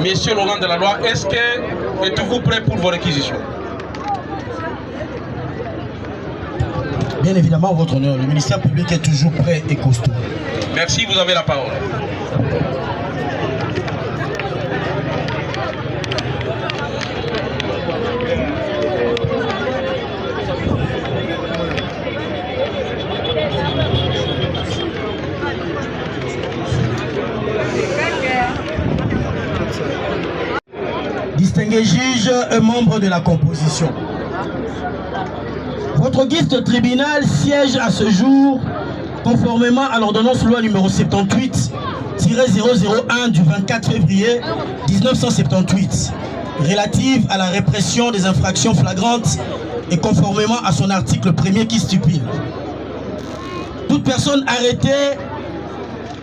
Monsieur Laurent de la Loi, êtes-vous prêt pour vos réquisitions? Bien évidemment, votre honneur, le ministère public est toujours prêt et costaud. Merci, vous avez la parole. Distingués juges et membres de la composition. Votre guide de tribunal siège à ce jour conformément à l'ordonnance loi numéro 78-001 du 24 février 1978 relative à la répression des infractions flagrantes et conformément à son article 1er qui stipule: toute personne arrêtée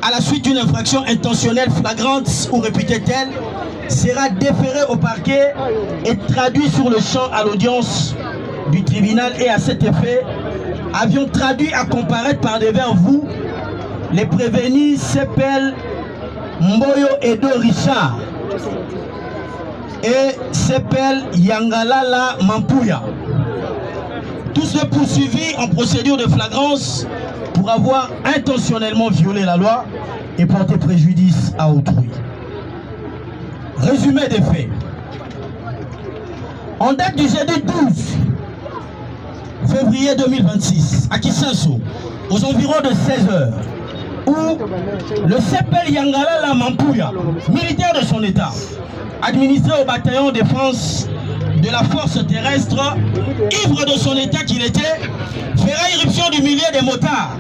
à la suite d'une infraction intentionnelle flagrante ou réputée telle sera déférée au parquet et traduit sur le champ à l'audience du tribunal, et à cet effet avions traduit à comparaître par devers vous les prévenus s'appellent Mboyo Edo Richard et s'appelle Yangalala Mampuya. Tous deux poursuivis en procédure de flagrance pour avoir intentionnellement violé la loi et porté préjudice à autrui. Résumé des faits. En date du jeudi 12 février 2026, à Kisenso, aux environs de 16h, où le CEPEL Yangalala Mampuya, militaire de son état, administré au bataillon défense de la force terrestre, ivre de son état qu'il était, fera irruption du milieu des motards,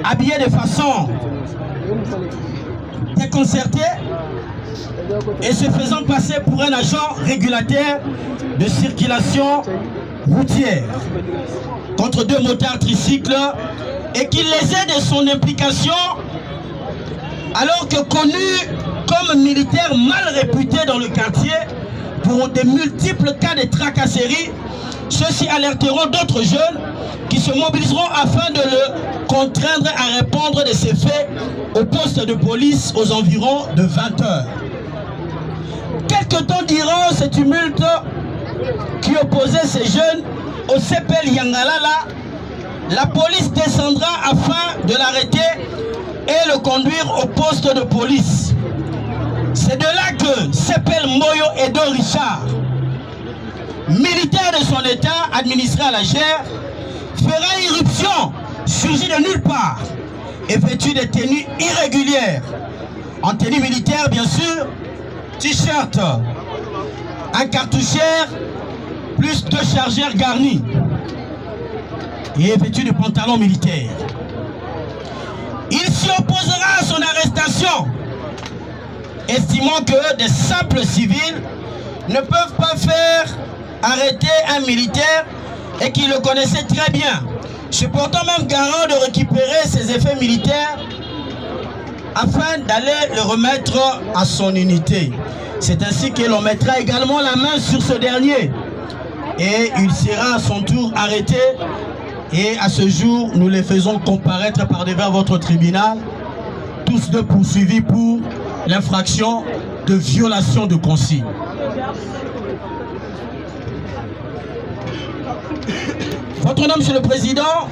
habillés de façon déconcertée et se faisant passer pour un agent régulateur de circulation routière contre deux motards tricycles, et qu'il les aide de son implication alors que connu comme militaire mal réputé dans le quartier pour de multiples cas de tracasseries. Ceux-ci alerteront d'autres jeunes qui se mobiliseront afin de le contraindre à répondre de ces faits au poste de police aux environs de 20h. Quelque temps durant ce tumulte qui opposait ces jeunes au CEPEL Yangalala, la police descendra afin de l'arrêter et le conduire au poste de police. C'est de là que CEPEL Mboyo Edo Richard, militaire de son état administré à la GER, fera irruption, surgi de nulle part et vêtu de tenues irrégulières, en tenue militaire bien sûr, t-shirt, un cartoucheur plus deux chargeurs garnis, et est vêtu de pantalons militaires. Il s'y opposera à son arrestation, estimant que des simples civils ne peuvent pas faire arrêter un militaire et qu'il le connaissait très bien, se portant même garant de récupérer ses effets militaires afin d'aller le remettre à son unité. C'est ainsi que l'on mettra également la main sur ce dernier et il sera à son tour arrêté, et à ce jour nous les faisons comparaître par devant votre tribunal, tous deux poursuivis pour l'infraction de violation de consigne. Votre nom, Monsieur le Président,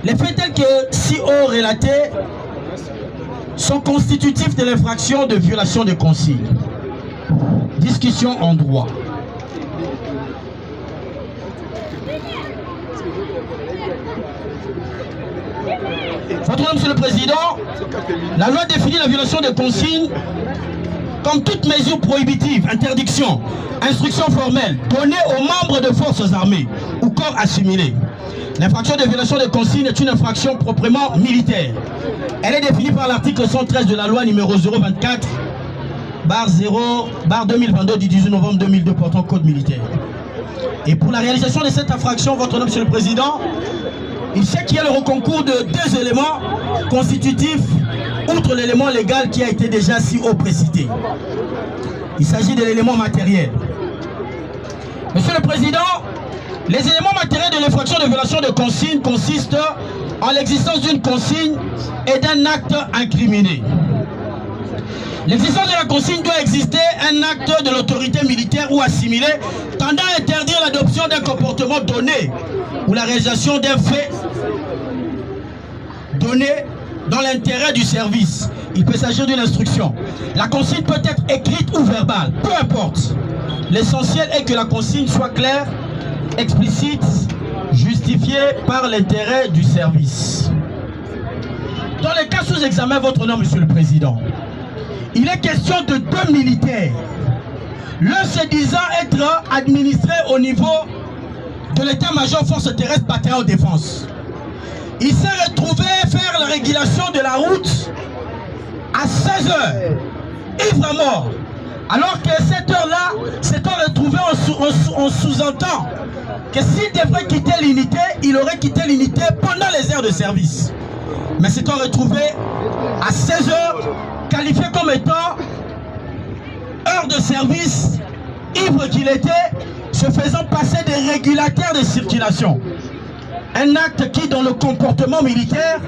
les faits tels que si haut relatés sont constitutifs de l'infraction de violation de consigne. Discussion en droit. Votre nom, Monsieur le Président, la loi définit la violation de consigne comme toute mesure prohibitive, interdiction, instruction formelle donnée aux membres de forces armées ou corps assimilés. L'infraction de violation de consigne est une infraction proprement militaire. Elle est définie par l'article 113 de la loi numéro 024/2022 du 18 novembre 2002 portant code militaire. Et pour la réalisation de cette infraction, votre nom, Monsieur le Président, il sait qu'il y a le reconcours de deux éléments constitutifs, outre l'élément légal qui a été déjà si haut précité. Il s'agit de l'élément matériel. Monsieur le Président, les éléments matériels de l'infraction de violation de consigne consistent en l'existence d'une consigne et d'un acte incriminé. L'existence de la consigne doit exister acte de l'autorité militaire ou assimilé tendant à interdire l'adoption d'un comportement donné ou la réalisation d'un fait donné dans l'intérêt du service. Il peut s'agir d'une instruction. La consigne peut être écrite ou verbale, peu importe. L'essentiel est que la consigne soit claire, explicite, justifiée par l'intérêt du service. Dans les cas sous examen, votre nom, Monsieur le Président, il est question de deux militaires. L'un se disant être administré au niveau de l'état-major force terrestre bataillon de défense. Il s'est retrouvé faire la régulation de la route à 16 h, ivre à mort. Alors que cette heure-là, s'étant retrouvé, on sous-entend que s'il devrait quitter l'unité, il aurait quitté l'unité pendant les heures de service. Mais s'étant retrouvé à 16 h, qualifié comme étant heure de service, ivre qu'il était, se faisant passer des régulateurs de circulation. Un acte qui, dans le comportement militaire,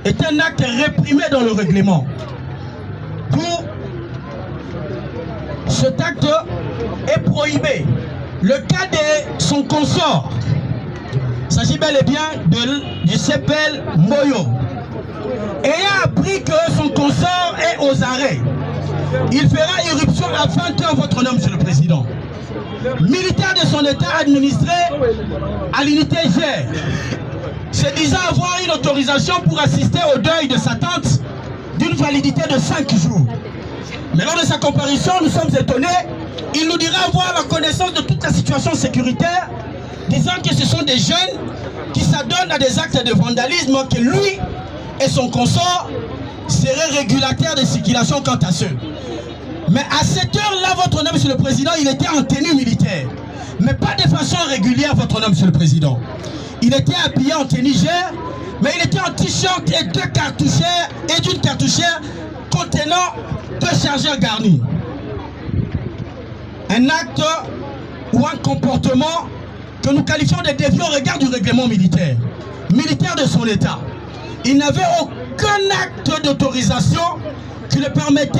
est un acte réprimé dans le règlement. Pour cet acte est prohibé. Le cas de son consort, il s'agit bel et bien du CPL Moyo. Ayant appris que son consort est aux arrêts, il fera irruption à 20 h, votre nom, Monsieur le Président. Militaire de son état administré à l'unité GER, se disant avoir une autorisation pour assister au deuil de sa tante d'une validité de 5 jours. Mais lors de sa comparution, nous sommes étonnés, il nous dira avoir la connaissance de toute la situation sécuritaire, disant que ce sont des jeunes qui s'adonnent à des actes de vandalisme, que lui et son consort seraient régulateurs de circulation quant à ceux. Mais à cette heure-là, votre nom, Monsieur le Président, il était en tenue militaire. Mais pas de façon régulière, votre nom, Monsieur le Président. Il était habillé en tenue GER, mais il était en t-shirt et deux cartouchères et d'une cartouchère contenant deux chargeurs garnis. Un acte ou un comportement que nous qualifions de déviant au regard du règlement militaire. Militaire de son état. Il n'avait aucun acte d'autorisation qui le permettait,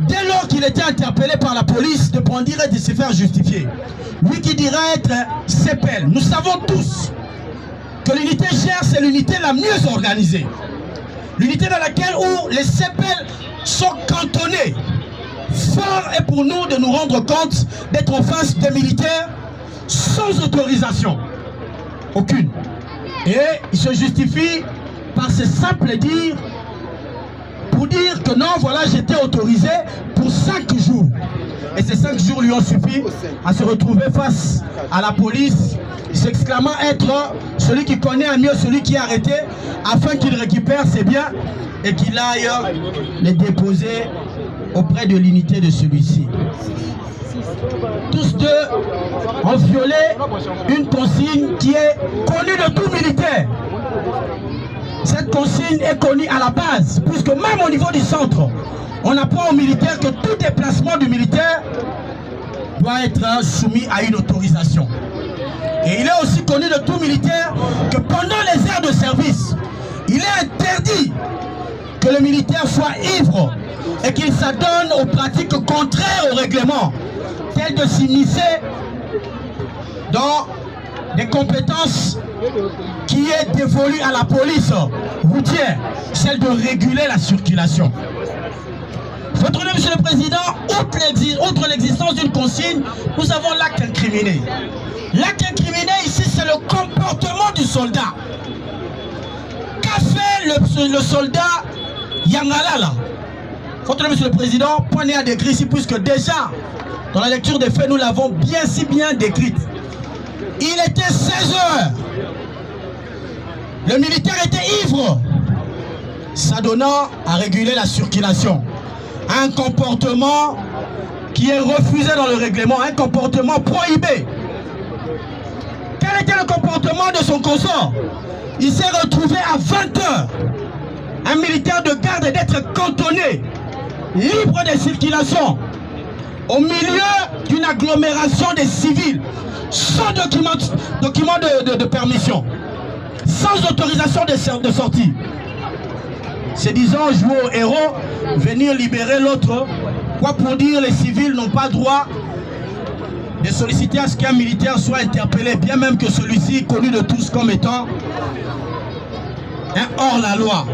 dès lors qu'il était interpellé par la police, de brandir et de se faire justifier. Lui qui dira être CPL. Nous savons tous que l'unité GER, c'est l'unité la mieux organisée. L'unité dans laquelle où les CPL sont cantonnés. Fort est pour nous de nous rendre compte d'être en face des militaires sans autorisation. Aucune. Et il se justifie par ce simple dire, pour dire que non, voilà, j'étais autorisé pour 5 jours. Et ces 5 jours lui ont suffi à se retrouver face à la police, s'exclamant être celui qui connaît à mieux celui qui est arrêté, afin qu'il récupère ses biens et qu'il aille les déposer auprès de l'unité de celui-ci. Tous deux ont violé une consigne qui est connue de tout militaire. Cette consigne est connue à la base, puisque même au niveau du centre, on apprend aux militaires que tout déplacement du militaire doit être soumis à une autorisation. Et il est aussi connu de tout militaire que pendant les heures de service, il est interdit que le militaire soit ivre et qu'il s'adonne aux pratiques contraires au règlement, telles de s'immiscer dans des compétences qui est dévolue à la police routière, celle de réguler la circulation. Votre nom, Monsieur le Président, outre l'existence d'une consigne, nous avons l'acte incriminé. L'acte incriminé ici, c'est le comportement du soldat. Qu'a fait le soldat Yangalala? Votre nom, Monsieur le Président, point à décrit ici, puisque déjà, dans la lecture des faits, nous l'avons bien décrite. Il était 16 h. Le militaire était ivre, s'adonnant à réguler la circulation. Un comportement qui est refusé dans le règlement, un comportement prohibé. Quel était le comportement de son consort? Il s'est retrouvé à 20 h, un militaire de garde d'être cantonné, libre de circulation, au milieu d'une agglomération des civils, sans document de permission, sans autorisation de sortie. Se disant jouer au héros, venir libérer l'autre Quoi pour dire, les civils n'ont pas droit de solliciter à ce qu'un militaire soit interpellé, bien même que celui-ci, connu de tous comme étant un hors-la-loi.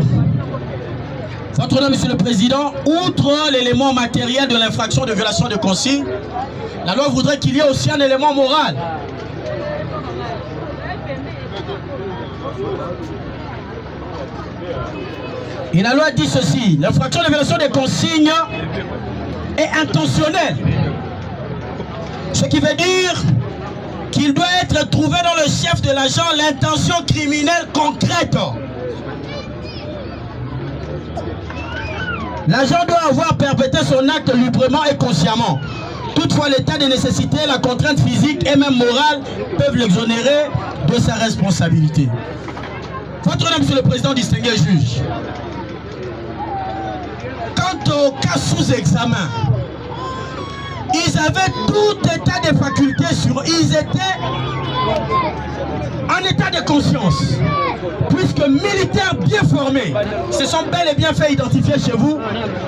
Votre nom, Monsieur le Président, outre l'élément matériel de l'infraction de violation de consigne, la loi voudrait qu'il y ait aussi un élément moral. Et la loi dit ceci: l'infraction de violation des consignes est intentionnelle. Ce qui veut dire qu'il doit être trouvé dans le chef de l'agent l'intention criminelle concrète. L'agent doit avoir perpétré son acte librement et consciemment. Toutefois, l'état de nécessité, la contrainte physique et même morale peuvent l'exonérer de sa responsabilité. Votre nom, Monsieur le Président, distingué juge. Quant au cas sous examen, ils avaient tout état de facultés sur eux. Ils étaient en état de conscience. Puisque militaires bien formés se sont bel et bien fait identifier chez vous,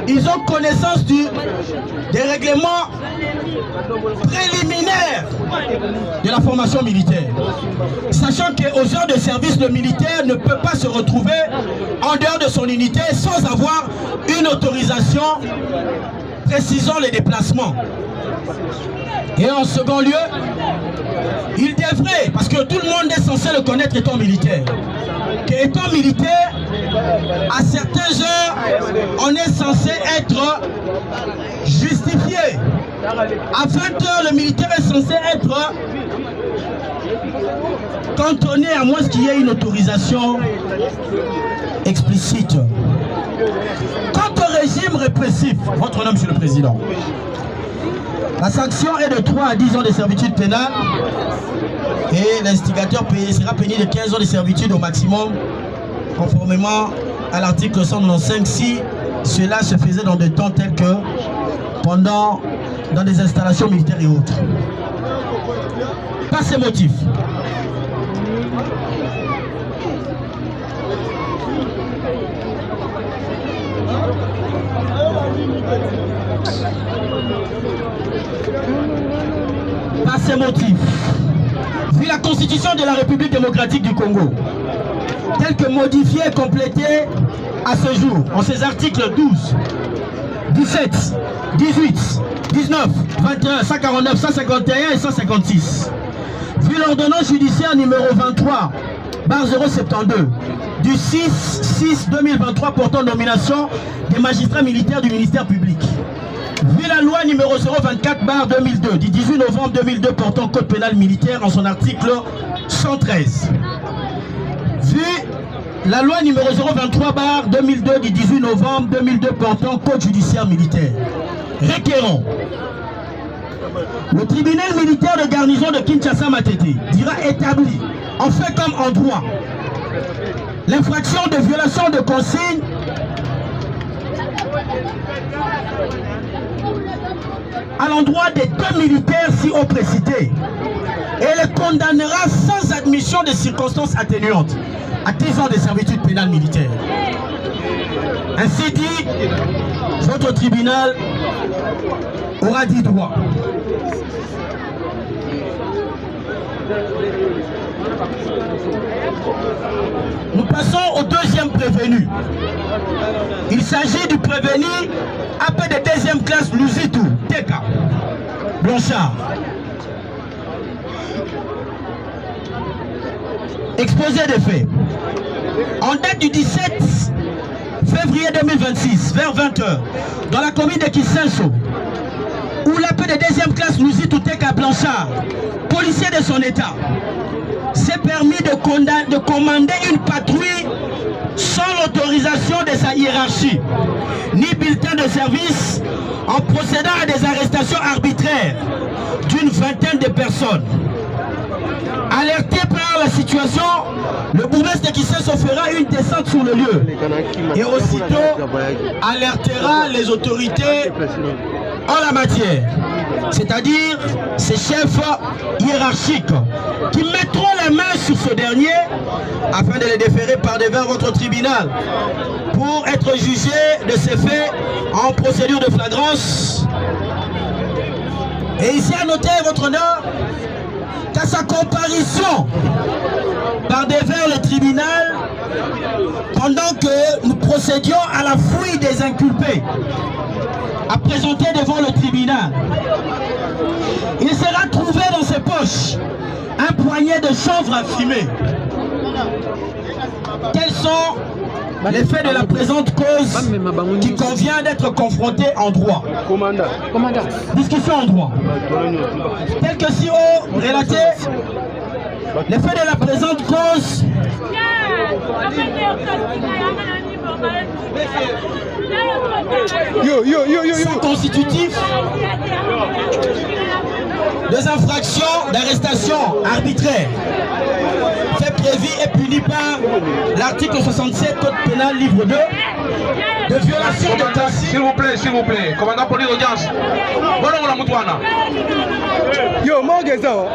ils ont connaissance des règlements préliminaires de la formation militaire. Sachant qu'aux heures de service, le militaire ne peut pas se retrouver en dehors de son unité sans avoir une autorisation précisant les déplacements. Et en second lieu, il devrait, parce que tout le monde est censé le connaître étant militaire, qu'étant militaire, à certaines heures, on est censé être justifié. À 20 heures, le militaire est censé être cantonné, à moins qu'il y ait une autorisation explicite. Quant au régime répressif, votre nom, Monsieur le Président, la sanction est de 3 à 10 ans de servitude pénale et l'instigateur sera puni de 15 ans de servitude au maximum, conformément à l'article 195 si cela se faisait dans des temps tels que dans des installations militaires et autres. Par ces motifs, vu la Constitution de la République démocratique du Congo, telle que modifiée et complétée à ce jour, en ses articles 12, 17, 18, 19, 21, 149, 151 et 156, vu l'ordonnance judiciaire numéro 23/072 du 6/6/2023 portant nomination des magistrats militaires du ministère public, vu la loi numéro 024/2002 du 18 novembre 2002 portant code pénal militaire en son article 113, vu la loi numéro 023/2002 du 18 novembre 2002 portant code judiciaire militaire, requérant le tribunal militaire de garnison de Kinshasa Matete dira établi en fait comme en droit l'infraction de violation de consigne à l'endroit des 2 militaires si haut précités et les condamnera sans admission de circonstances atténuantes à 10 ans de servitude pénale militaire. Ainsi dit, votre tribunal aura dit droit. Nous passons au deuxième prévenu. Il s'agit du prévenu AP de deuxième classe Luzitou, Teka, Blanchard. Exposé des faits. En date du 17 février 2026, vers 20h, dans la commune de Kisenso, où l'AP de deuxième classe Luzitou Teka Blanchard, policier de son état, s'est permis de commander une patrouille sans l'autorisation de sa hiérarchie, ni bulletin de service, en procédant à des arrestations arbitraires d'une vingtaine de personnes. Alerté par la situation, le bourgmestre de Kisenso fera une descente sur le lieu et aussitôt alertera les autorités en la matière, c'est-à-dire ses chefs hiérarchiques, qui mettront la main sur ce dernier afin de le déférer par devant votre tribunal pour être jugé de ces faits en procédure de flagrance noter, votre honneur, qu'à sa comparution par devant le tribunal, pendant que nous procédions à la fouille des inculpés, à présenter devant le tribunal, il sera trouvé dans ses poches un poignet de chanvre à fumer. Quels sont les faits de la présente cause qui convient d'être confrontés en droit? Discussion en droit. Tel que si haut relaté, les faits de la présente cause sont constitutifs des infractions d'arrestation arbitraire, fait prévu et puni par l'article 67 Code pénal, livre 2, de violation de consigne. S'il vous plaît, commandant police d'audience. Voilà, on la moutouana. Yo, Morgeza.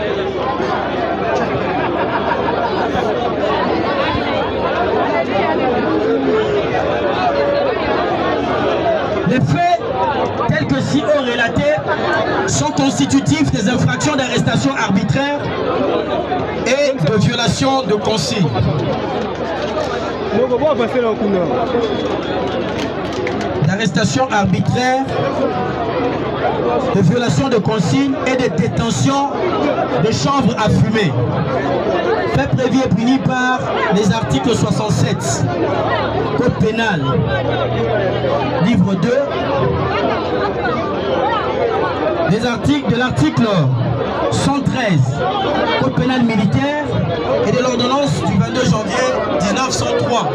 Les faits, tels que si haut relatés, sont constitutifs des infractions d'arrestation arbitraire et de violation de consigne. D'arrestation arbitraire, de violation de consigne et de détention de chanvre à fumer. Fait prévu et puni par les articles 67 Code pénal, livre 2, des articles de l'article 113 Code pénal militaire et de l'ordonnance du 22 janvier 1903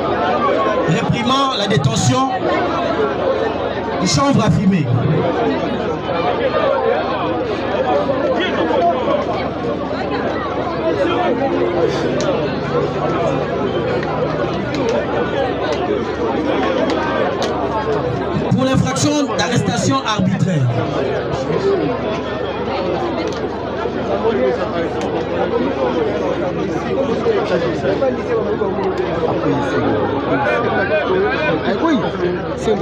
réprimant la détention de chanvre à fumer. Pour l'infraction d'arrestation arbitraire, Oui, c'est une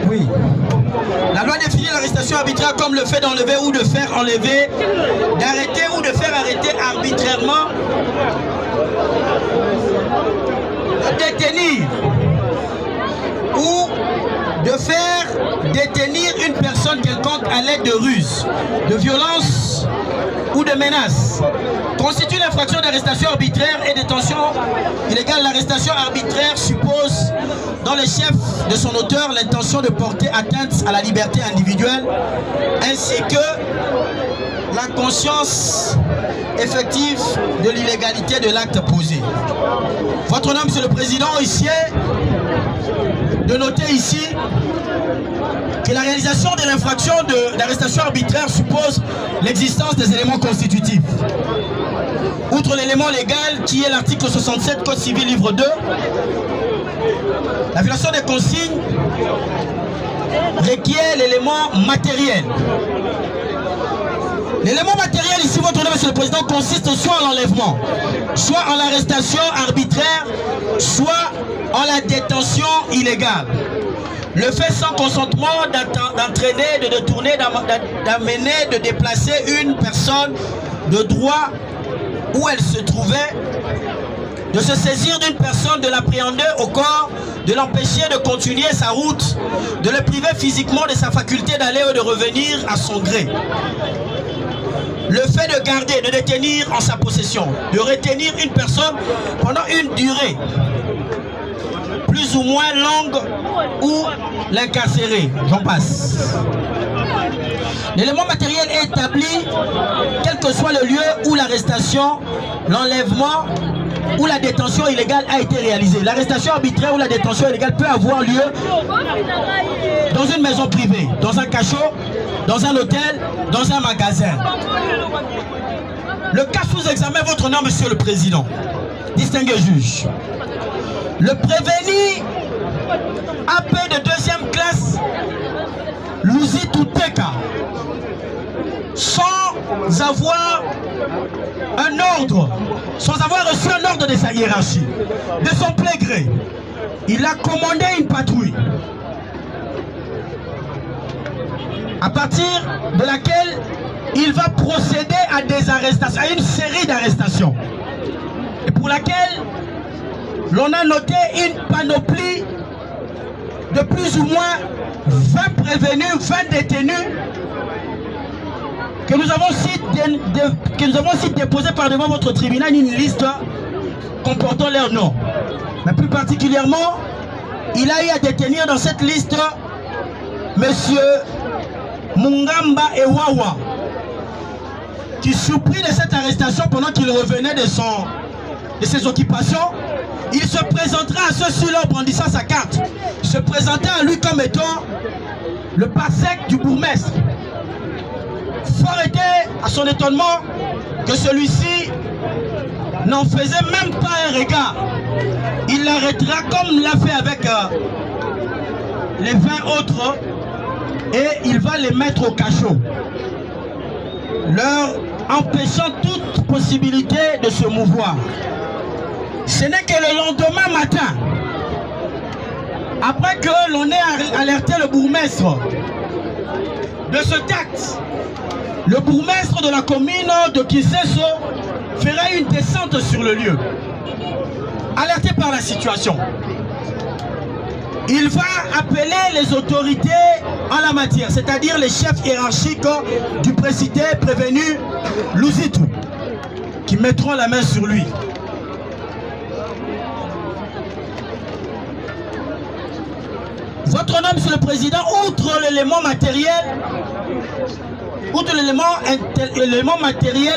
oui. La loi définit l'arrestation arbitraire comme le fait d'enlever ou de faire enlever, d'arrêter ou de faire arrêter arbitrairement, de détenir ou de faire détenir une personne quelconque à l'aide de ruse, de violence ou de menace. Constitue l'infraction d'arrestation arbitraire et détention illégale. L'arrestation arbitraire suppose dans le chef de son auteur l'intention de porter atteinte à la liberté individuelle ainsi que la conscience effective de l'illégalité de l'acte posé. Votre nom, Monsieur le Président, ici, de noter ici que la réalisation de l'infraction d'arrestation arbitraire suppose l'existence des éléments constitutifs. Outre l'élément légal qui est l'article 67 Code civil livre 2, la violation des consignes requiert l'élément matériel. L'élément matériel ici, votre nom, Monsieur le Président, consiste soit en l'enlèvement, soit en l'arrestation arbitraire, soit en la détention illégale. Le fait sans consentement d'entraîner, de détourner, d'amener, de déplacer une personne de droit où elle se trouvait, de se saisir d'une personne, de l'appréhender au corps, de l'empêcher de continuer sa route, de le priver physiquement de sa faculté d'aller ou de revenir à son gré. Le fait de garder, de détenir en sa possession, de retenir une personne pendant une durée plus ou moins longue ou l'incarcérer, j'en passe. L'élément matériel est établi quel que soit le lieu où l'arrestation, l'enlèvement ou la détention illégale a été réalisée. L'arrestation arbitraire ou la détention illégale peut avoir lieu dans une maison privée, dans un cachot, dans un hôtel, dans un magasin. Le cas sous examen, votre nom, Monsieur le Président, distingué juge. Le prévenu AP de 2e classe, Luzitu Teka, sans avoir un ordre, sans avoir reçu un ordre de sa hiérarchie, de son plein gré, il a commandé une patrouille à partir de laquelle il va procéder à des arrestations, à une série d'arrestations, et pour laquelle l'on a noté une panoplie de plus ou moins 20 prévenus, 20 détenus que nous avons aussi déposés par devant votre tribunal, une liste comportant leurs noms. Mais plus particulièrement, il a eu à détenir dans cette liste Monsieur Mungamba Ewawa, qui surpris de cette arrestation pendant qu'il revenait de ses occupations, il se présentera à ceux-ci en brandissant sa carte, se présentait à lui comme étant le parsec du bourgmestre. Fort était à son étonnement que celui-ci n'en faisait même pas un regard. Il l'arrêtera comme l'a fait avec les 20 autres et il va les mettre au cachot, leur empêchant toute possibilité de se mouvoir. Ce n'est que le lendemain matin, après que l'on ait alerté le bourgmestre de ce acte, le bourgmestre de la commune de Kiseso fera une descente sur le lieu. Alerté par la situation, il va appeler les autorités en la matière, c'est-à-dire les chefs hiérarchiques du précité prévenu Luzitu, qui mettront la main sur lui. Votre nom, Monsieur le Président, outre l'élément matériel,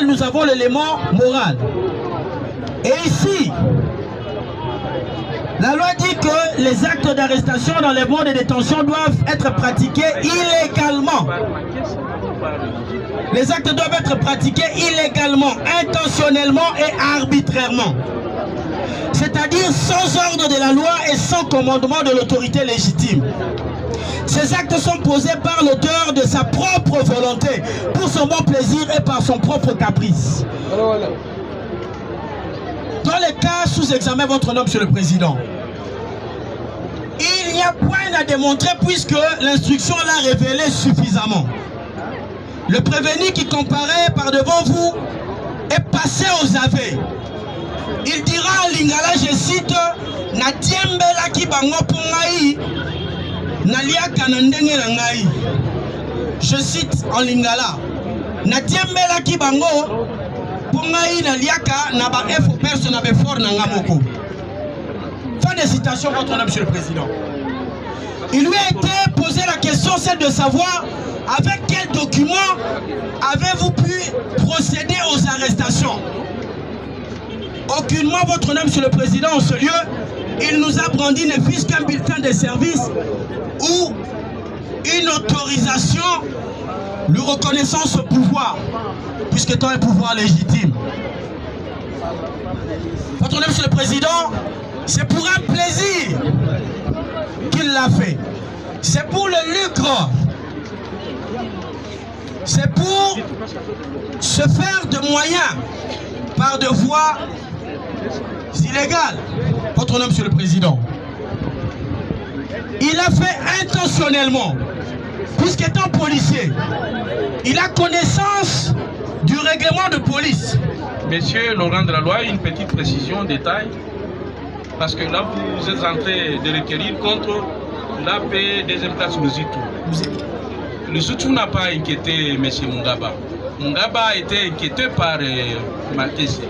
nous avons l'élément moral. Et ici, la loi dit que les actes d'arrestation dans les modes de détention doivent être pratiqués illégalement. Les actes doivent être pratiqués illégalement, intentionnellement et arbitrairement. C'est-à-dire sans ordre de la loi et sans commandement de l'autorité légitime. Ces actes sont posés par l'auteur de sa propre volonté, pour son bon plaisir et par son propre caprice. Dans les cas sous examen, votre nom, Monsieur le Président, il n'y a point à démontrer puisque l'instruction l'a révélé suffisamment. Le prévenu qui comparaît par devant vous est passé aux aveux. Il dira en lingala, je cite, na tiembela ki bango pungai, na liaka na ndenge na ngai. Je cite en lingala, na tiembela ki bango pungai na liaka na ba effort perso na be fort na ngamoko. Fin de citation, votre nom, Monsieur le Président. Il lui a été posé la question, celle de savoir avec quel document avez-vous pu procéder aux arrestations. Aucunement, votre nom, Monsieur le Président, en ce lieu, il nous a brandi ne fût-ce qu'un bulletin de service ou une autorisation lui reconnaissant ce pouvoir, puisque c'est un pouvoir légitime. Votre nom, Monsieur le Président, c'est pour un plaisir qu'il l'a fait. C'est pour le lucre. C'est pour se faire de moyens par de voies illégales. Votre nom, Monsieur le Président. Il a fait intentionnellement, puisqu'étant policier, il a connaissance du règlement de police. Monsieur Laurent de la Loi, une petite précision, détail, parce que là vous êtes en train de requérir contre l'AP deuxième classe Luzitu. Luzitu n'a pas inquiété M. Mungaba. Mungaba a été inquiété par Makesse.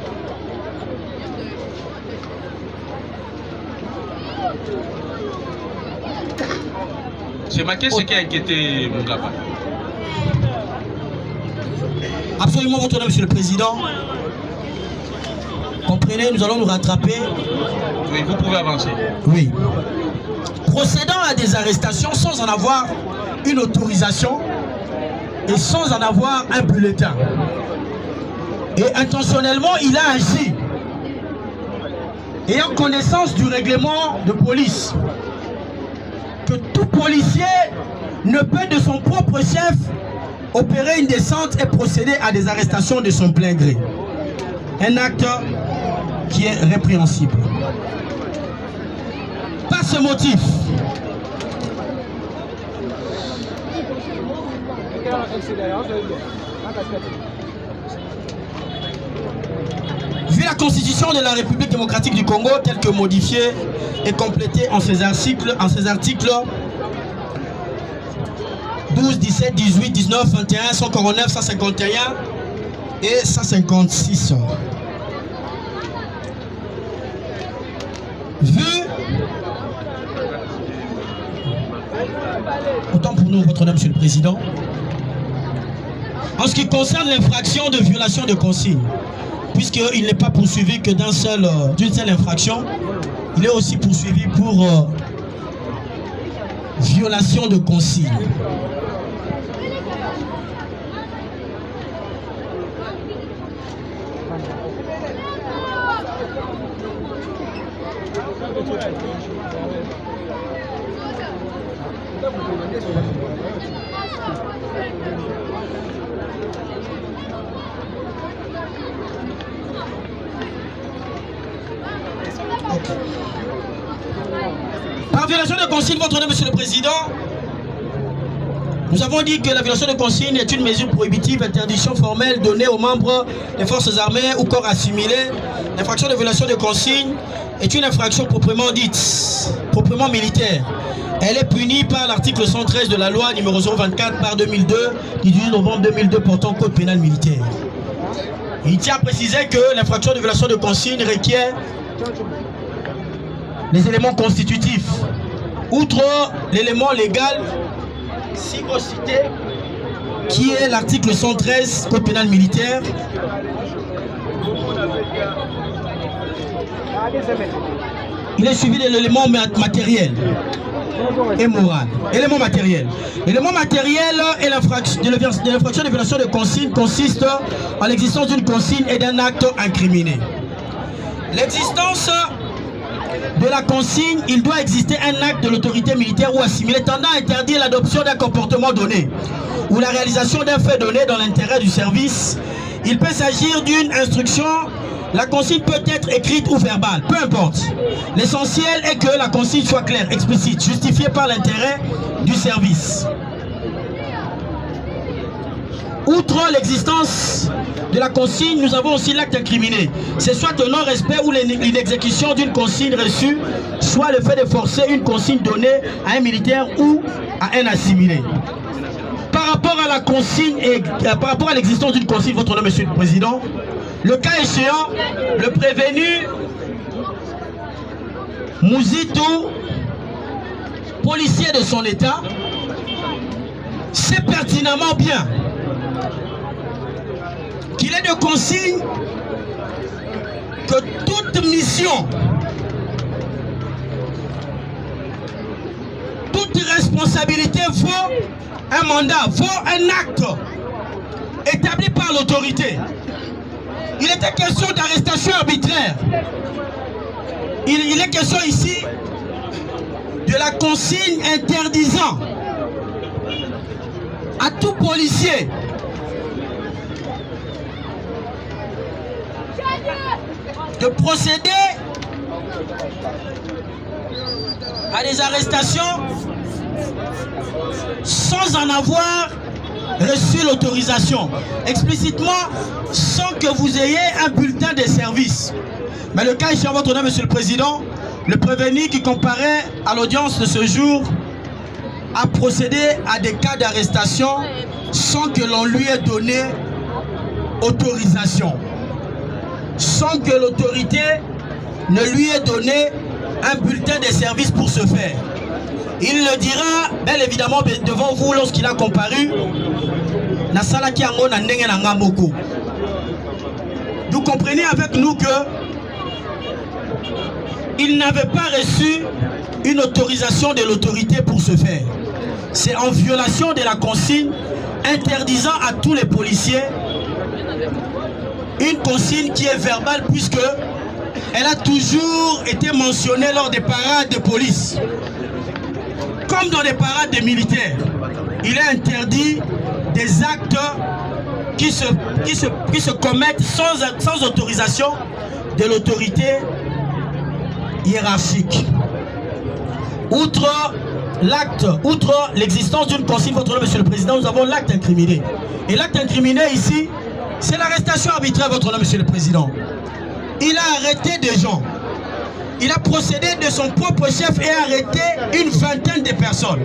C'est Makesse qui a inquiété Mungaba. Absolument, votre nom, Monsieur le Président. Comprenez, nous allons nous rattraper. Oui, vous pouvez avancer. Oui. Procédant à des arrestations sans en avoir une autorisation et sans en avoir un bulletin. Et intentionnellement, il a agi. Ayant connaissance du règlement de police, que tout policier ne peut de son propre chef opérer une descente et procéder à des arrestations de son plein gré. Un acte qui est répréhensible. Par ce motif, vu la Constitution de la République démocratique du Congo telle que modifiée et complétée en ses articles 12, 17, 18, 19, 21, 149, 151 et 156. Vu, autant pour nous, votre nom, Monsieur le Président, en ce qui concerne l'infraction de violation de consigne, puisqu'il n'est pas poursuivi que d'une seule infraction, il est aussi poursuivi pour violation de consigne. Par violation de consigne, votre nom, Monsieur le Président, nous avons dit que la violation de consigne est une mesure prohibitive, interdiction formelle donnée aux membres des forces armées ou corps assimilés. L'infraction de violation de consigne est une infraction proprement dite, proprement militaire. Elle est punie par l'article 113 de la loi numéro 024/2002 du 18 novembre 2002 portant code pénal militaire. Il tient à préciser que l'infraction de violation de consigne requiert les éléments constitutifs. Outre l'élément légal cité, qui est l'article 113 code pénal militaire, il est suivi de l'élément matériel et moral. Élément matériel. L'élément matériel et l'infraction de violation de consigne consiste en l'existence d'une consigne et d'un acte incriminé. L'existence de la consigne, il doit exister un acte de l'autorité militaire ou assimilé tendant à interdire l'adoption d'un comportement donné ou la réalisation d'un fait donné dans l'intérêt du service. Il peut s'agir d'une instruction. La consigne peut être écrite ou verbale, peu importe. L'essentiel est que la consigne soit claire, explicite, justifiée par l'intérêt du service. Outre l'existence de la consigne, nous avons aussi l'acte incriminé. C'est soit un non-respect ou l'inexécution d'une consigne reçue, soit le fait de forcer une consigne donnée à un militaire ou à un assimilé. Par rapport à la consigne et par rapport à l'existence d'une consigne, votre nom, Monsieur le Président, le cas échéant, le prévenu Mouzitou, policier de son état, sait pertinemment bien qu'il est de consigne que toute mission, toute responsabilité vaut un mandat, vaut un acte établi par l'autorité. Il était question d'arrestation arbitraire. Il est question ici de la consigne interdisant à tout policier de procéder à des arrestations sans en avoir reçu l'autorisation, explicitement sans que vous ayez un bulletin de service. Mais le cas échéant, votre nom, Monsieur le Président, le prévenu qui comparaît à l'audience de ce jour a procédé à des cas d'arrestation sans que l'on lui ait donné autorisation, sans que l'autorité ne lui ait donné un bulletin de service pour ce faire. Il le dira bien évidemment devant vous lorsqu'il a comparu. Vous comprenez avec nous que il n'avait pas reçu une autorisation de l'autorité pour ce faire. C'est en violation de la consigne interdisant à tous les policiers une consigne qui est verbale puisque elle a toujours été mentionnée lors des parades de police. Comme dans les parades des militaires, il est interdit des actes qui se commettent sans autorisation de l'autorité hiérarchique. Outre l'existence d'une consigne, votre nom, Monsieur le Président, nous avons l'acte incriminé. Et l'acte incriminé ici, c'est l'arrestation arbitraire, votre nom, Monsieur le Président. Il a arrêté des gens. Il a procédé de son propre chef et arrêté une vingtaine de personnes.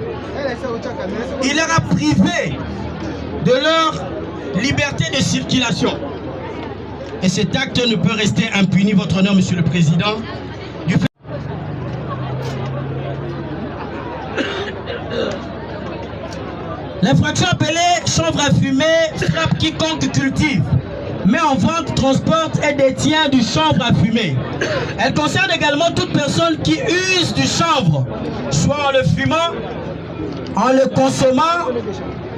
Il leur a privé de leur liberté de circulation. Et cet acte ne peut rester impuni, votre honneur, Monsieur le Président. L'infraction appelée chanvre à fumer frappe quiconque cultive, met en vente, transporte et détient du chanvre à fumer. Elle concerne également toute personne qui use du chanvre, soit en le fumant, en le consommant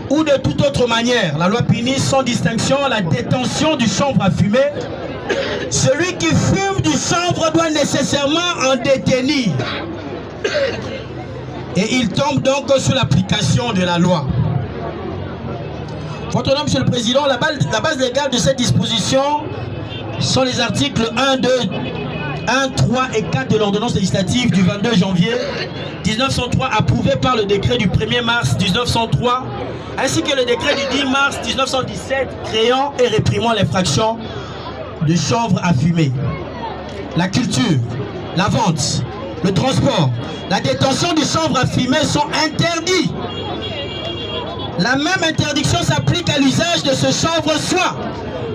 ou de toute autre manière. La loi punit sans distinction la détention du chanvre à fumer. Celui qui fume du chanvre doit nécessairement en détenir. Et il tombe donc sous l'application de la loi. Votre nom, Monsieur le Président, la base légale de cette disposition sont les articles 1, 2, 1, 3 et 4 de l'ordonnance législative du 22 janvier 1903 approuvé par le décret du 1er mars 1903 ainsi que le décret du 10 mars 1917 créant et réprimant l'infraction de chanvre à fumer. La culture, la vente, le transport, la détention du chanvre à fumer sont interdits. La même interdiction s'applique à l'usage de ce chanvre soit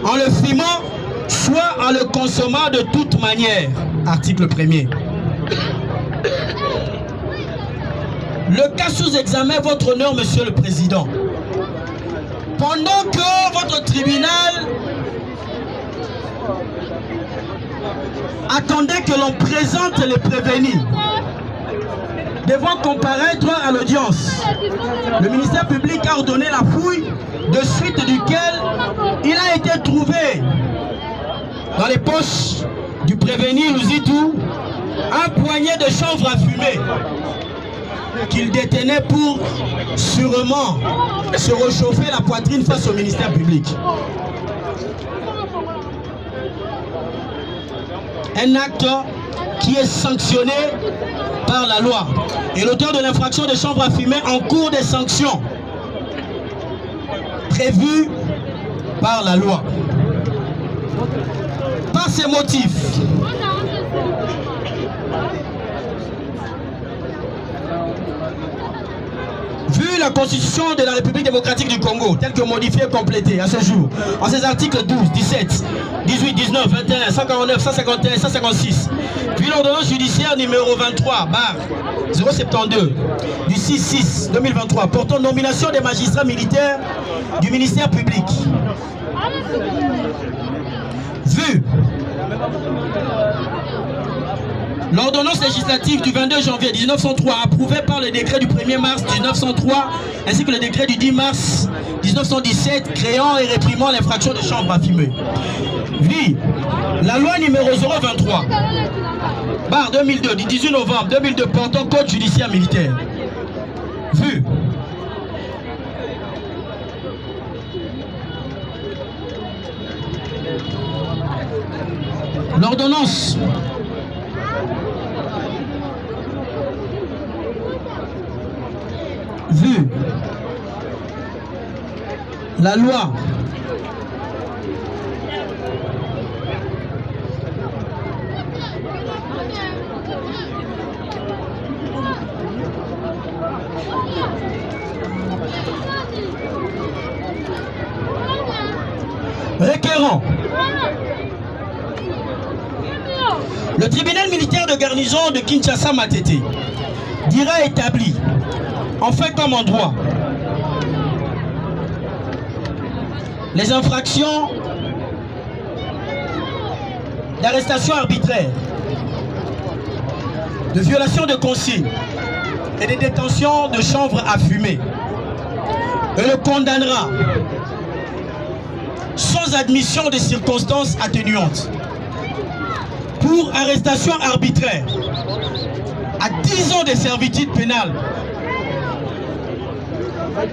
en le fumant, soit en le consommant de toute manière. Article 1er. Le cas sous examen, votre honneur, Monsieur le Président. Pendant que votre tribunal attendait que l'on présente les prévenus devant comparaître à l'audience, le ministère public a ordonné la fouille, de suite duquel il a été trouvé dans les poches du prévenu Louzitou un poignet de chanvre à fumer qu'il détenait pour sûrement se réchauffer la poitrine face au ministère public. Un acte qui est sanctionné par la loi. Et l'auteur de l'infraction de chanvre à fumer encourt des sanctions prévues par la loi. Par ces motifs, vu la Constitution de la République démocratique du Congo, telle que modifiée et complétée à ce jour, en ses articles 12, 17, 18, 19, 21, 149, 151 et 156, puis l'ordonnance judiciaire numéro 23, 072, du 6-6-2023, portant nomination des magistrats militaires du ministère public. Vu l'ordonnance législative du 22 janvier 1903 approuvée par le décret du 1er mars 1903 ainsi que le décret du 10 mars 1917 créant et réprimant l'infraction de chanvre à fumer. Vu la loi numéro 023 2002 du 18 novembre 2002 portant code judiciaire militaire. Vu l'ordonnance la loi requérant le tribunal militaire de garnison de Kinshasa Matete dira établi en fait comme en droit les infractions d'arrestation arbitraire, de violation de consignes et de détention de chanvre à fumer et le condamnera sans admission de circonstances atténuantes. Pour arrestation arbitraire, à 10 ans de servitude pénale.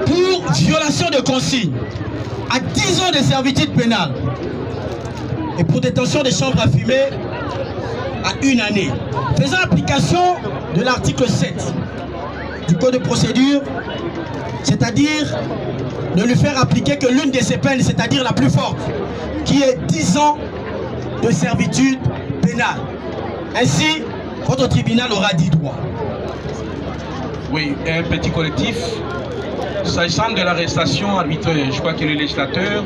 Pour violation de consigne, à 10 ans de servitude pénale. Et pour détention des chambres à fumer, à 1 année. Faisant application de l'article 7 du Code de procédure, c'est-à-dire de lui faire appliquer que l'une de ces peines, c'est-à-dire la plus forte, qui est 10 ans de servitude pénale. Ainsi, votre tribunal aura dit droit. Oui, un petit collectif. S'agissant de l'arrestation arbitraire, je crois que le législateur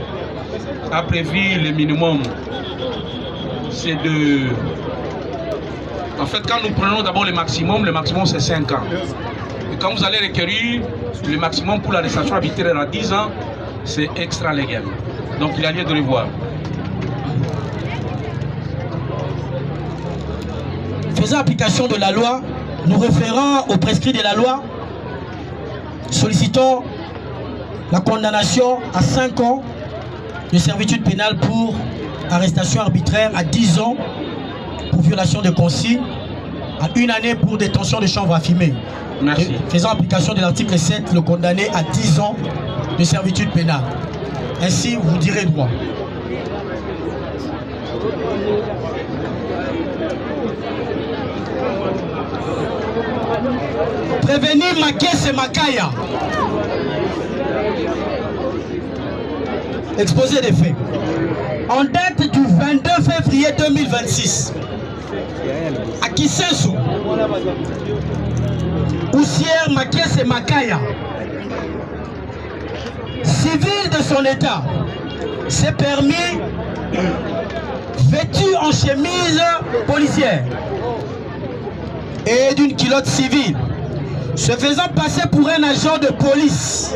a prévu le minimum. C'est de... En fait, quand nous prenons d'abord le maximum c'est 5 ans. Et quand vous allez requérir le maximum pour l'arrestation arbitraire à 10 ans, c'est extra légal. Donc il y a lieu de le voir. Faisant application de la loi, nous référons au prescrit de la loi, sollicitons la condamnation à 5 ans de servitude pénale pour arrestation arbitraire, à 10 ans pour violation de consigne, à 1 année pour détention de chambre à fumer. Merci. Faisant application de l'article 7, le condamné à 10 ans de servitude pénale. Ainsi, vous direz droit. Prévenir Makese Makaya. Exposé des faits. En date du 22 février 2026, à Kisenso, Oussière Makese Makaya, civil de son état, s'est permis, vêtu en chemise policière et d'une culotte civile, se faisant passer pour un agent de police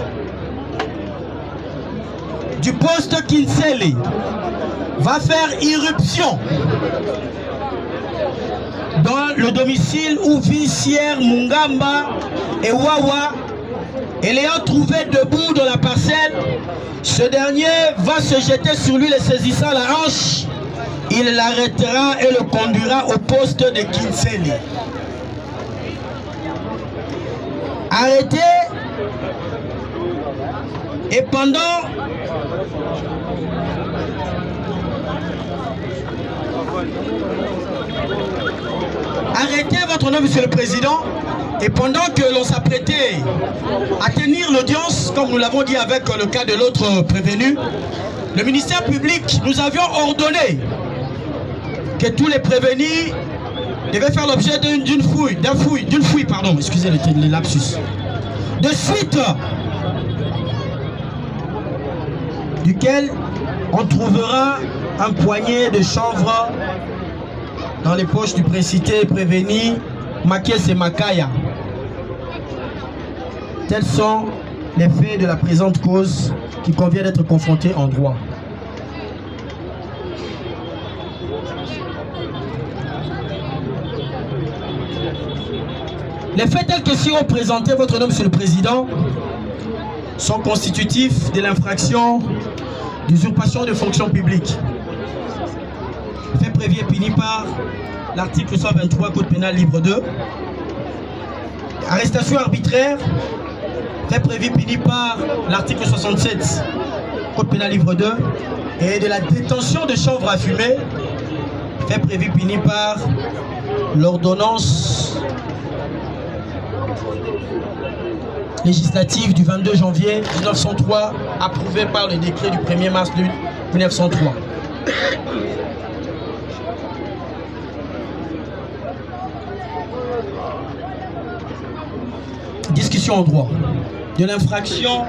du poste Kinsele, va faire irruption dans le domicile où vit Sier Mungamba et Wawa, et l'ayant trouvé debout dans la parcelle, ce dernier va se jeter sur lui, le saisissant la hanche. Il l'arrêtera et le conduira au poste de Kinsele. Arrêté, et pendant arrêtez votre nom, Monsieur le Président, et pendant que l'on s'apprêtait à tenir l'audience, comme nous l'avons dit avec le cas de l'autre prévenu, le ministère public, nous avions ordonné que tous les prévenus devaient faire l'objet d'une fouille, excusez le lapsus. De suite, duquel on trouvera un poignet de chanvre dans les poches du précité prévenu Makese Makaya. Tels sont les faits de la présente cause qui convient d'être confrontés en droit. Les faits tels que si on présentait votre nom, Monsieur le Président, sont constitutifs de l'infraction d'usurpation de fonction publique. Fait prévu et puni par l'article 123 Code pénal livre 2. Arrestation arbitraire, fait prévu et puni par l'article 67 Code pénal livre 2. Et de la détention de chanvre à fumer, fait prévu et puni par l'ordonnance législative du 22 janvier 1903, approuvée par le décret du 1er mars 1903. Discussion au droit de l'infraction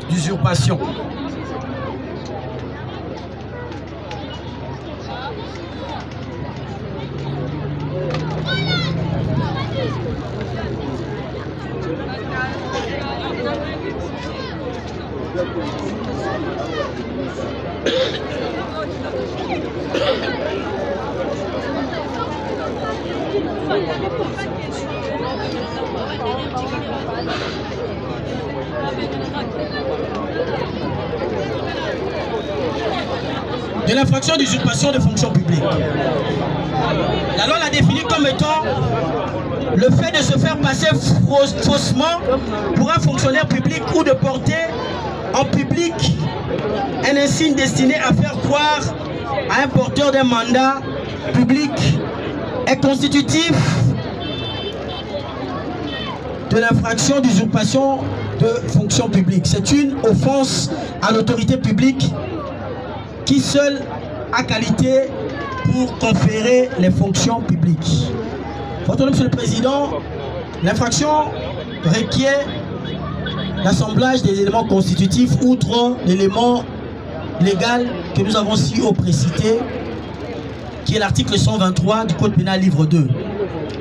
d'usurpation. de l'infraction d'usurpation de fonction publique. La loi l'a défini comme étant le fait de se faire passer faussement pour un fonctionnaire public ou de porter en public un insigne destiné à faire croire à un porteur d'un mandat public est constitutif de l'infraction d'usurpation de fonction publique. C'est une offense à l'autorité publique qui seule a qualité pour conférer les fonctions publiques. Votre nom, Monsieur le Président, l'infraction requiert l'assemblage des éléments constitutifs outre l'élément légal que nous avons si haut précité, qui est l'article 123 du Code pénal livre 2.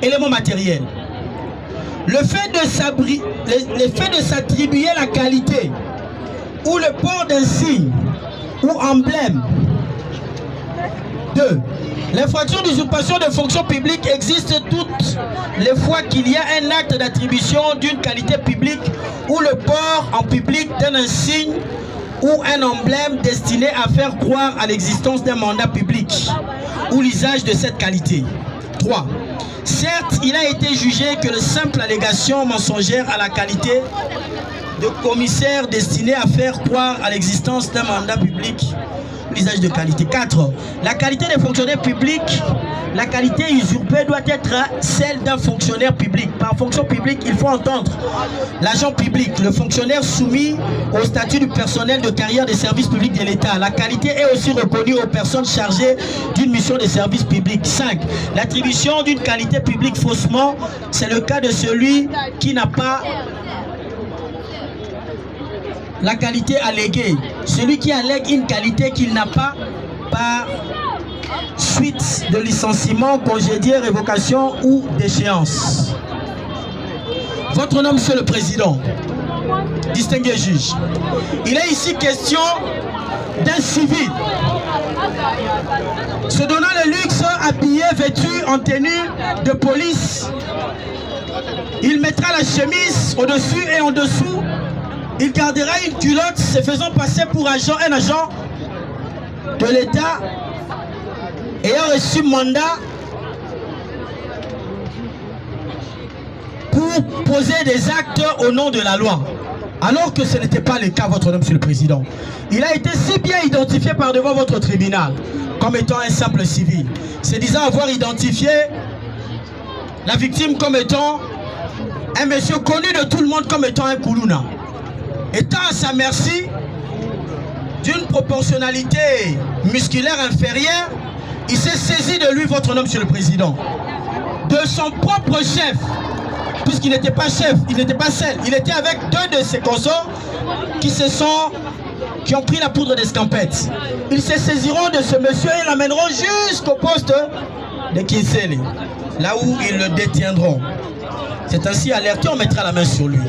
Élément matériel. Le fait de s'attribuer la qualité ou le port d'un signe ou emblème. 2. L'infraction d'usurpation de fonction publique existe toutes les fois qu'il y a un acte d'attribution d'une qualité publique ou le port en public d'un insigne ou un emblème destiné à faire croire à l'existence d'un mandat public ou l'usage de cette qualité. 3. Certes, il a été jugé que la simple allégation mensongère à la qualité de commissaire destiné à faire croire à l'existence d'un mandat public, l'usage de qualité. 4. La qualité des fonctionnaires publics, la qualité usurpée doit être celle d'un fonctionnaire public. Par fonction publique, il faut entendre l'agent public, le fonctionnaire soumis au statut du personnel de carrière des services publics de l'État. La qualité est aussi reconnue aux personnes chargées d'une mission de service public. 5. L'attribution d'une qualité publique faussement, c'est le cas de celui qui n'a pas la qualité alléguée. Celui qui allègue une qualité qu'il n'a pas par suite de licenciement, congédié, révocation ou d'échéance. Votre nom, Monsieur le Président, distingué juge, il est ici question d'un civil se donnant le luxe, habillé, vêtu en tenue de police. Il mettra la chemise au-dessus et en dessous. Il gardera une culotte se faisant passer pour un agent de l'État ayant reçu mandat pour poser des actes au nom de la loi. Alors que ce n'était pas le cas, votre nom, Monsieur le Président. Il a été si bien identifié par devant votre tribunal comme étant un simple civil, se disant avoir identifié la victime comme étant un monsieur connu de tout le monde comme étant un Koulouna. Étant à sa merci d'une proportionnalité musculaire inférieure, il s'est saisi de lui, votre nom, Monsieur le Président, de son propre chef, puisqu'il n'était pas chef, il n'était pas seul, il était avec deux de ses consorts qui ont pris la poudre d'escampette. Ils se saisiront de ce monsieur et l'amèneront jusqu'au poste de Kinsele, là où ils le détiendront. C'est ainsi alerté, on mettra la main sur lui.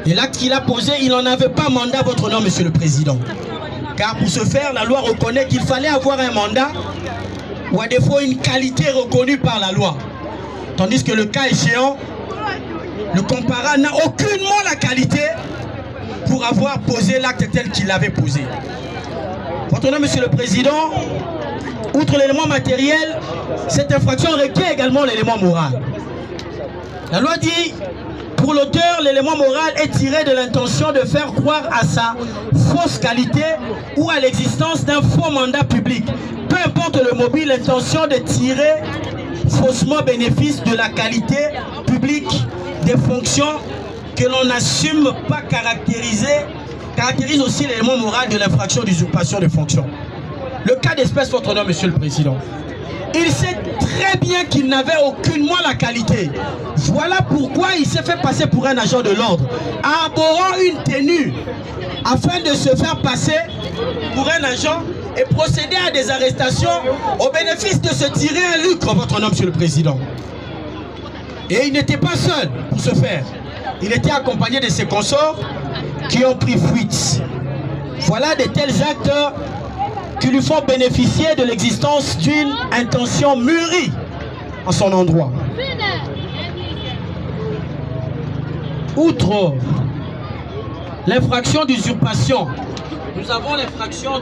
Et l'acte qu'il a posé, il n'en avait pas mandat, votre nom, Monsieur le Président. Car pour ce faire, la loi reconnaît qu'il fallait avoir un mandat ou à défaut une qualité reconnue par la loi. Tandis que le cas échéant, le comparant n'a aucunement la qualité pour avoir posé l'acte tel qu'il l'avait posé. Votre nom, Monsieur le Président, outre l'élément matériel, cette infraction requiert également l'élément moral. La loi dit, pour l'auteur, l'élément moral est tiré de l'intention de faire croire à sa fausse qualité ou à l'existence d'un faux mandat public. Peu importe le mobile, l'intention de tirer faussement bénéfice de la qualité publique des fonctions que l'on n'assume pas caractérise aussi l'élément moral de l'infraction d'usurpation de fonction. Le cas d'espèce, votre nom, Monsieur le Président. Il sait très bien qu'il n'avait aucunement la qualité. Voilà pourquoi il s'est fait passer pour un agent de l'ordre, arborant une tenue, afin de se faire passer pour un agent et procéder à des arrestations au bénéfice de se tirer un lucre, votre nom, Monsieur le Président. Et il n'était pas seul pour ce faire. Il était accompagné de ses consorts qui ont pris fuite. Voilà de tels actes qui lui font bénéficier de l'existence d'une intention mûrie en son endroit. Outre l'infraction d'usurpation, nous avons l'infraction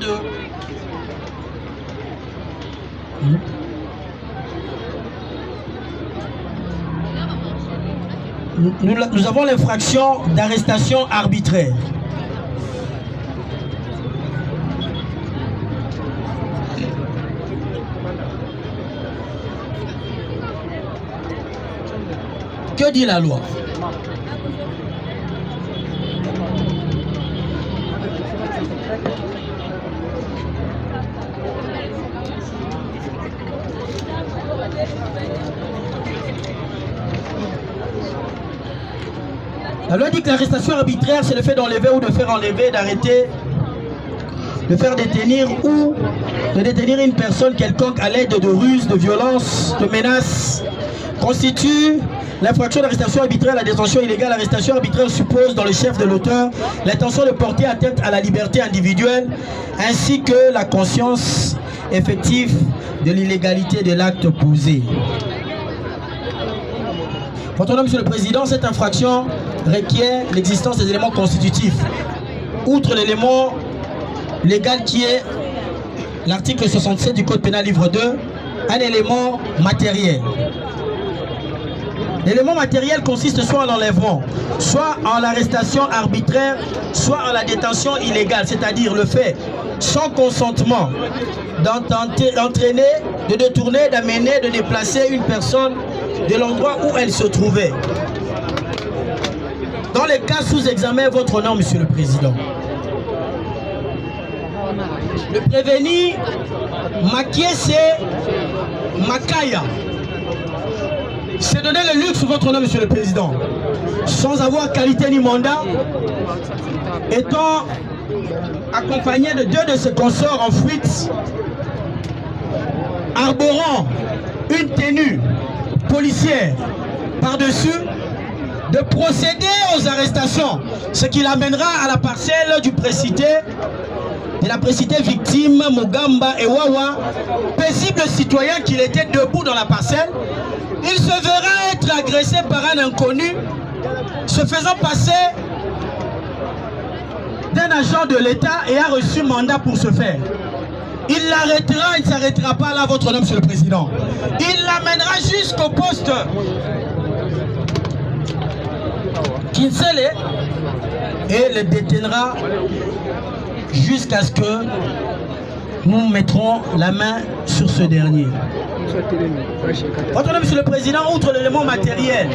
Nous avons l'infraction d'arrestation arbitraire. Que dit la loi? La loi dit que l'arrestation arbitraire, c'est le fait d'enlever ou de faire enlever, d'arrêter, de faire détenir ou de détenir une personne quelconque à l'aide de ruses, de violences, de menaces, constitue l'infraction d'arrestation arbitraire. La détention illégale. L'arrestation arbitraire suppose dans le chef de l'auteur l'intention de porter atteinte à la liberté individuelle ainsi que la conscience effective de l'illégalité de l'acte posé. Votre nom, Monsieur le Président, cette infraction requiert l'existence des éléments constitutifs. Outre l'élément légal qui est l'article 67 du Code pénal livre 2, un élément matériel. L'élément matériel consiste soit en l'enlèvement, soit en l'arrestation arbitraire, soit en la détention illégale, c'est-à-dire le fait, sans consentement, d'entraîner, de détourner, d'amener, de déplacer une personne de l'endroit où elle se trouvait. Dans les cas sous examen, votre nom, Monsieur le Président. Le prévenu Makiese Makaya s'est donné le luxe, votre nom, Monsieur le Président, sans avoir qualité ni mandat, étant accompagné de 2 de ses consorts en fuite, arborant une tenue policière par-dessus, de procéder aux arrestations, ce qui l'amènera à la parcelle du précité, de la précitée victime Mugamba Ewawa, paisible citoyen qu'il était debout dans la parcelle. Il se verra être agressé par un inconnu, se faisant passer d'un agent de l'État et a reçu mandat pour ce faire. Il l'arrêtera, il ne s'arrêtera pas là, votre nom, Monsieur le Président. Il l'amènera jusqu'au poste Kinsele et le détiendra jusqu'à ce que nous mettrons la main sur ce dernier. Votre nom, Monsieur le Président, outre l'élément matériel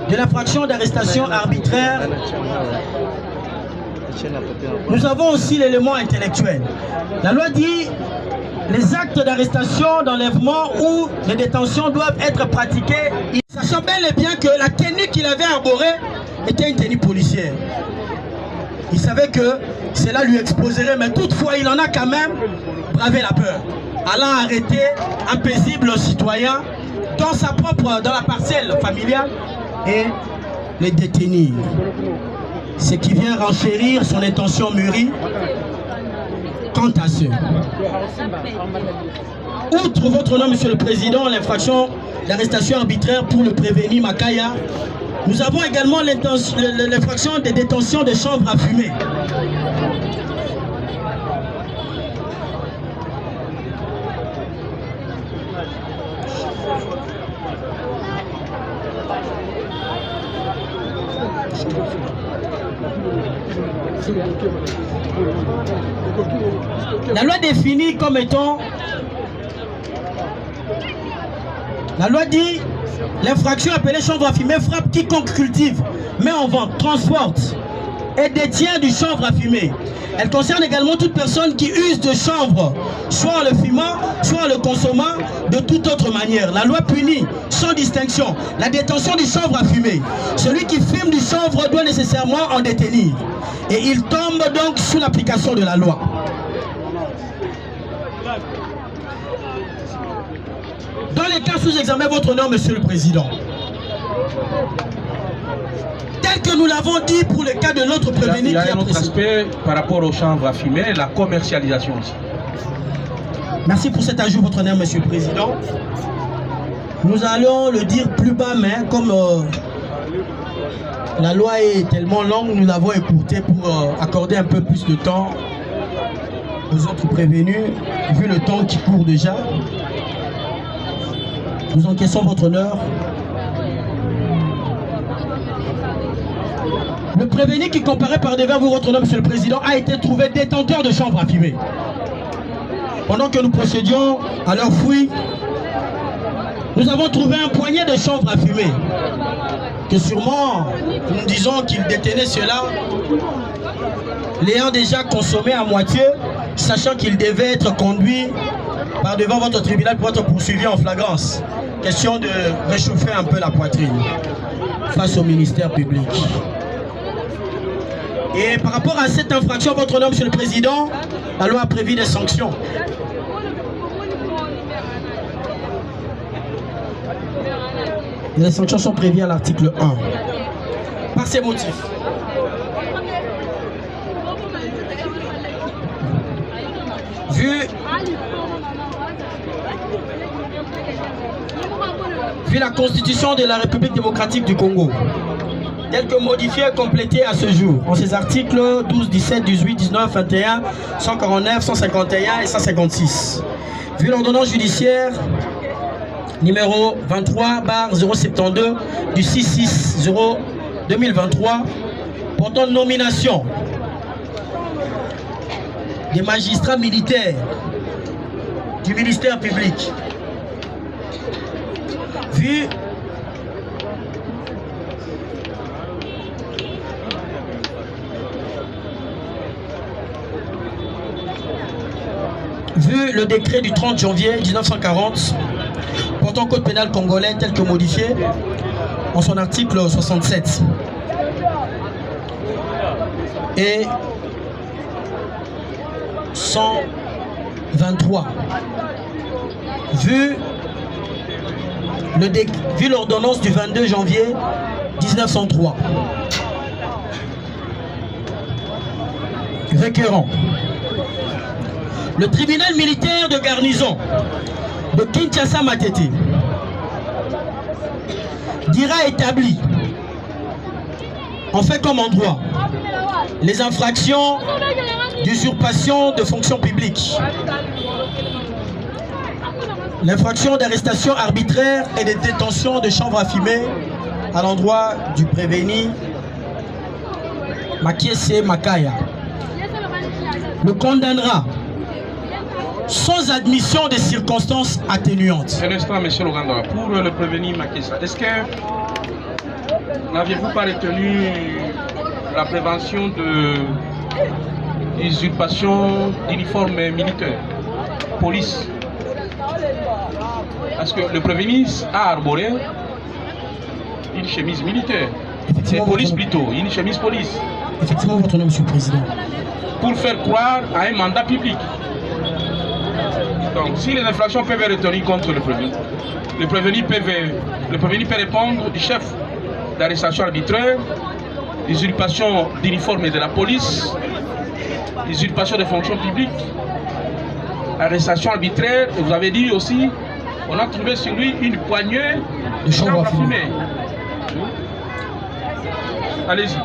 de l'infraction d'arrestation arbitraire, nous avons aussi l'élément intellectuel. La loi dit les actes d'arrestation, d'enlèvement ou de détention doivent être pratiqués, sachant bel et bien que la tenue qu'il avait arborée était une tenue policière. Il savait que cela lui exposerait, mais toutefois il en a quand même bravé la peur, allant arrêter un paisible citoyen dans la parcelle familiale et les détenir. Ce qui vient renchérir son intention mûrie quant à ce. Outre votre nom, Monsieur le Président, l'infraction d'arrestation arbitraire pour le prévenu Makaya, nous avons également l'infraction de détention de chanvre à fumer. La loi définit comme étant, la loi dit l'infraction appelée chanvre à fumer frappe quiconque cultive, met en vente, transporte et détient du chanvre à fumer. Elle concerne également toute personne qui use de chanvre, soit en le fumant, soit en le consommant de toute autre manière. La loi punit sans distinction la détention du chanvre à fumer. Celui qui fume du chanvre doit nécessairement en détenir. Et il tombe donc sous l'application de la loi. Dans les cas sous examen, votre nom, Monsieur le Président. Tel que nous l'avons dit pour le cas de notre prévenu. Il y a un autre aspect par rapport aux chanvres à fumer, la commercialisation aussi. Merci pour cet ajout, votre nom, Monsieur le Président. Nous allons le dire plus bas, mais comme la loi est tellement longue, nous l'avons écourtée pour accorder un peu plus de temps aux autres prévenus, vu le temps qui court déjà. Nous encaissons votre honneur. Le prévenu qui comparait par devers vous, votre honneur, Monsieur le Président, a été trouvé détenteur de chambre à fumer. Pendant que nous procédions à leur fouille, nous avons trouvé un poignet de chanvre à fumer. Que sûrement, nous disons qu'il détenait cela, l'ayant déjà consommé à moitié, sachant qu'il devait être conduit par devant votre tribunal pour être poursuivi en flagrance. Question de réchauffer un peu la poitrine face au ministère public. Et par rapport à cette infraction, votre honneur, Monsieur le Président, la loi a prévu des sanctions. Les sanctions sont prévues à l'article 1. Par ces motifs, vu la Constitution de la République démocratique du Congo, telle que modifiée et complétée à ce jour, en ses articles 12, 17, 18, 19, 21, 149, 151 et 156, vu l'ordonnance judiciaire numéro 23/072 du 6/6/0/2023 portant nomination des magistrats militaires du ministère public. Vu le décret du 30 janvier 1940 portant code pénal congolais tel que modifié en son article 67 et 123, vu l'ordonnance du 22 janvier 1903 requérant le tribunal militaire de garnison de Kinshasa Matete dira établi en fait comme en droit les infractions d'usurpation de fonction publique, l'infraction d'arrestation arbitraire et de détention de chambre à fumer à l'endroit du prévenu Makiese Makaya, le condamnera sans admission des circonstances atténuantes. Un instant, monsieur Loganda, pour le prévenu Makessa, est-ce que n'aviez-vous pas retenu la prévention de l'usurpation d'uniforme militaire, police? Parce que le prévenu a arboré une chemise militaire, c'est police plutôt, une chemise police. Effectivement, votre nom, monsieur le Président. Pour faire croire à un mandat public. Donc, si les infractions peuvent être retenues contre le prévenu peut répondre du chef d'arrestation arbitraire, usurpation d'uniforme de la police, usurpation des fonctions publiques, arrestation arbitraire, et vous avez dit aussi, on a trouvé sur lui une poignée de chambre à fumer. Allez-y.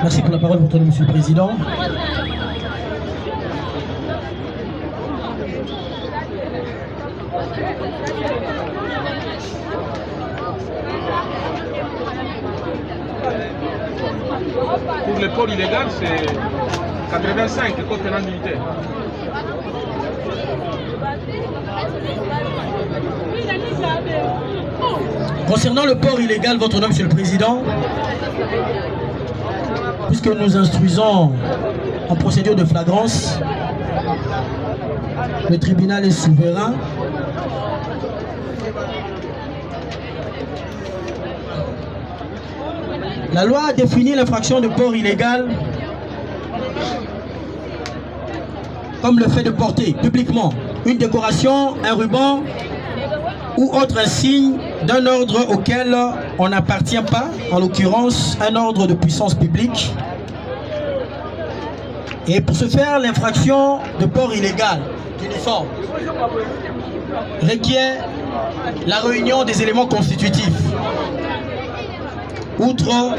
Merci pour la parole, votre nom, monsieur le Président. Pour le port illégal, c'est 85, le code pénal militaire. Concernant le port illégal, votre nom, monsieur le Président, puisque nous instruisons en procédure de flagrance, le tribunal est souverain. La loi a défini l'infraction de port illégal comme le fait de porter publiquement une décoration, un ruban ou autre insigne d'un ordre auquel on n'appartient pas, en l'occurrence un ordre de puissance publique. Et pour ce faire, l'infraction de port illégal d'uniforme requiert la réunion des éléments constitutifs. outre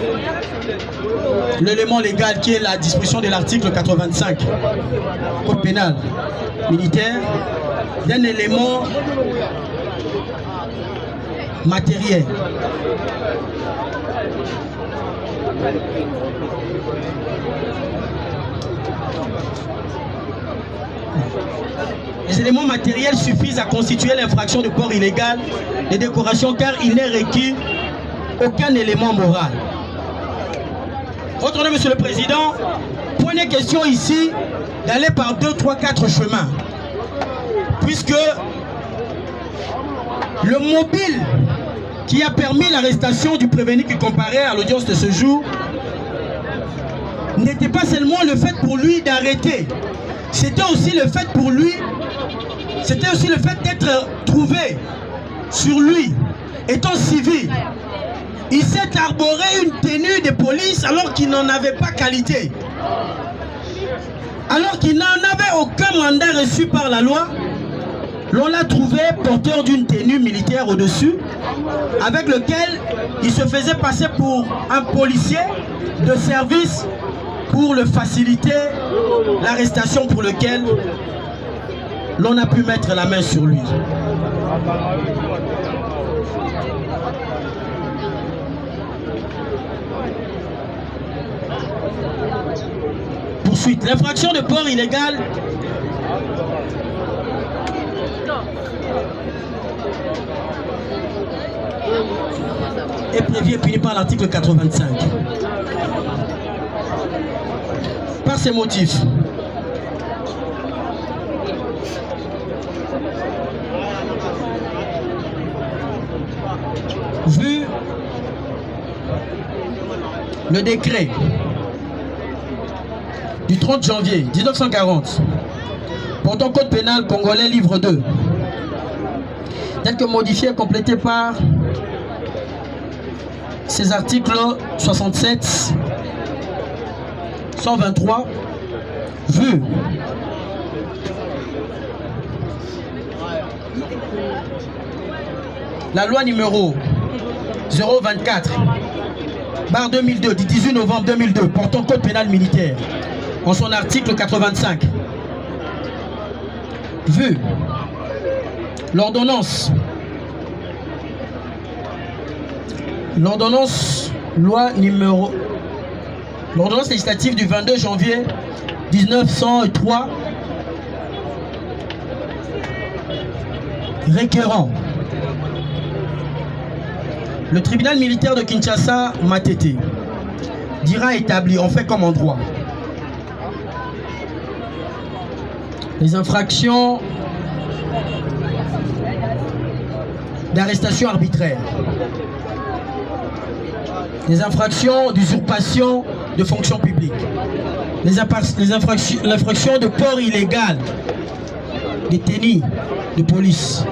l'élément légal qui est la disposition de l'article 85 Code pénal militaire, d'un élément matériel. Les éléments matériels suffisent à constituer l'infraction de port illégal de décoration car il n'est requis aucun élément moral. Votre nom, Monsieur le Président, point de question ici d'aller par 2, 3, 4 chemins. Puisque le mobile qui a permis l'arrestation du prévenu qui comparait à l'audience de ce jour n'était pas seulement le fait pour lui d'arrêter, c'était aussi le fait pour lui, c'était aussi le fait d'être trouvé sur lui, étant civil. Il s'est arboré une tenue de police alors qu'il n'en avait pas qualité. Alors qu'il n'en avait aucun mandat reçu par la loi, l'on l'a trouvé porteur d'une tenue militaire au-dessus, avec lequel il se faisait passer pour un policier de service pour le faciliter l'arrestation pour lequel l'on a pu mettre la main sur lui. Poursuite. L'infraction de port illégal est prévue et punie par l'article 85. Par ces motifs, vu le décret du 30 janvier 1940 portant Code pénal congolais livre 2, tel que modifié et complété par ces articles 67, 123, vu la loi numéro 024/2002 du 18 novembre 2002 portant Code pénal militaire en son article 85, vu l'ordonnance législative du 22 janvier 1903 requérant le tribunal militaire de Kinshasa Matete dira établi en fait comme en droit les infractions d'arrestation arbitraire, les infractions d'usurpation de fonction publique, l'infraction de port illégal des tenues de police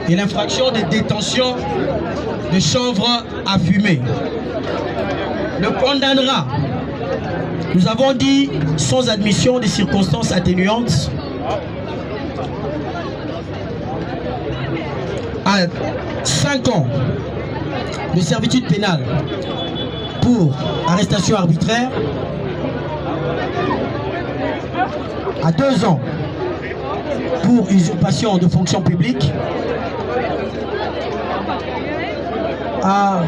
et l'infraction de détention de chanvre à fumer. Le condamnera, nous avons dit, sans admission des circonstances atténuantes, à 5 ans de servitude pénale pour arrestation arbitraire, à 2 ans pour usurpation de fonction publique, à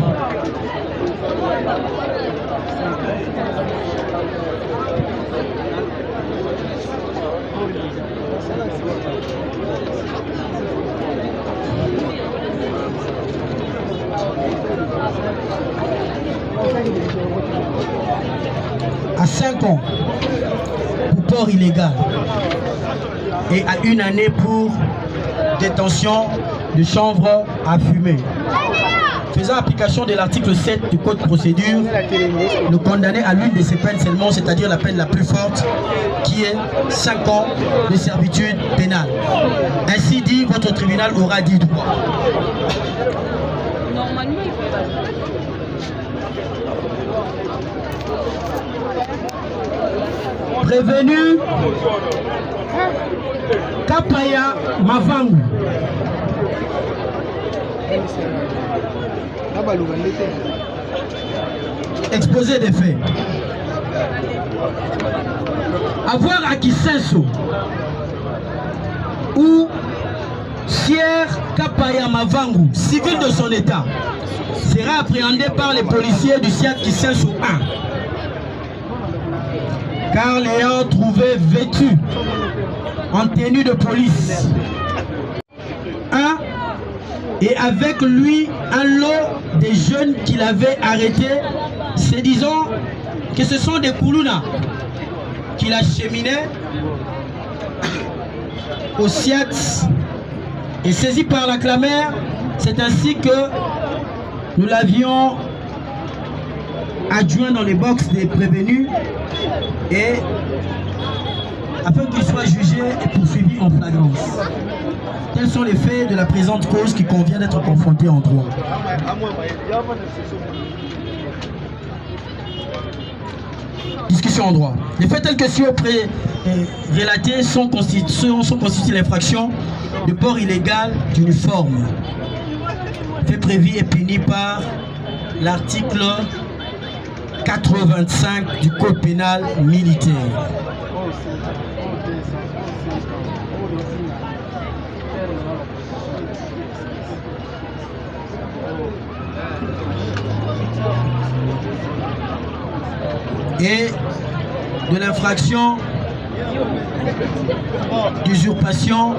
à 5 ans pour port illégal et à 1 année pour détention de chanvre à fumer. Faisant application de l'article 7 du Code de procédure, le condamné à l'une de ces peines seulement, c'est-à-dire la peine la plus forte, qui est 5 ans de servitude pénale. Ainsi dit, votre tribunal aura dit droit. Prévenu Kapaya Mavangu. exposé des faits. Avoir à Kisenso, où Sier Kapaya Mavangu, civil de son état, sera appréhendé par les policiers du SIAT Kisenso 1. Car l'ayant trouvé vêtu en tenue de police. Et avec lui un lot de jeunes qu'il avait arrêtés, se disant que ce sont des Koulouna qu'il acheminait au SIAT et saisi par la clamère. C'est ainsi que nous l'avions adjoint dans les box des prévenus et afin qu'il soit jugé et poursuivi en flagrance. Tels sont les faits de la présente cause qui convient d'être confrontée en droit. Discussion en droit. Les faits tels que ci-après relatés sont constitués l'infraction de port illégal d'uniforme. Fait prévu et puni par l'article 85 du Code pénal militaire. Et de l'infraction d'usurpation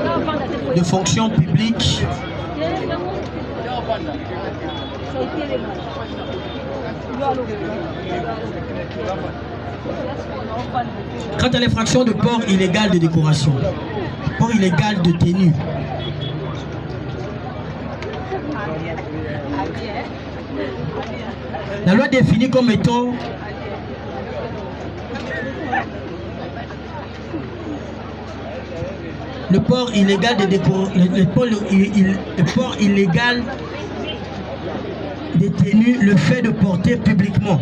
de fonction publique quant à l'infraction de port illégal de décoration, port illégal de tenue, la loi définit comme étant le port illégal de le port illégal des tenues, le fait de porter publiquement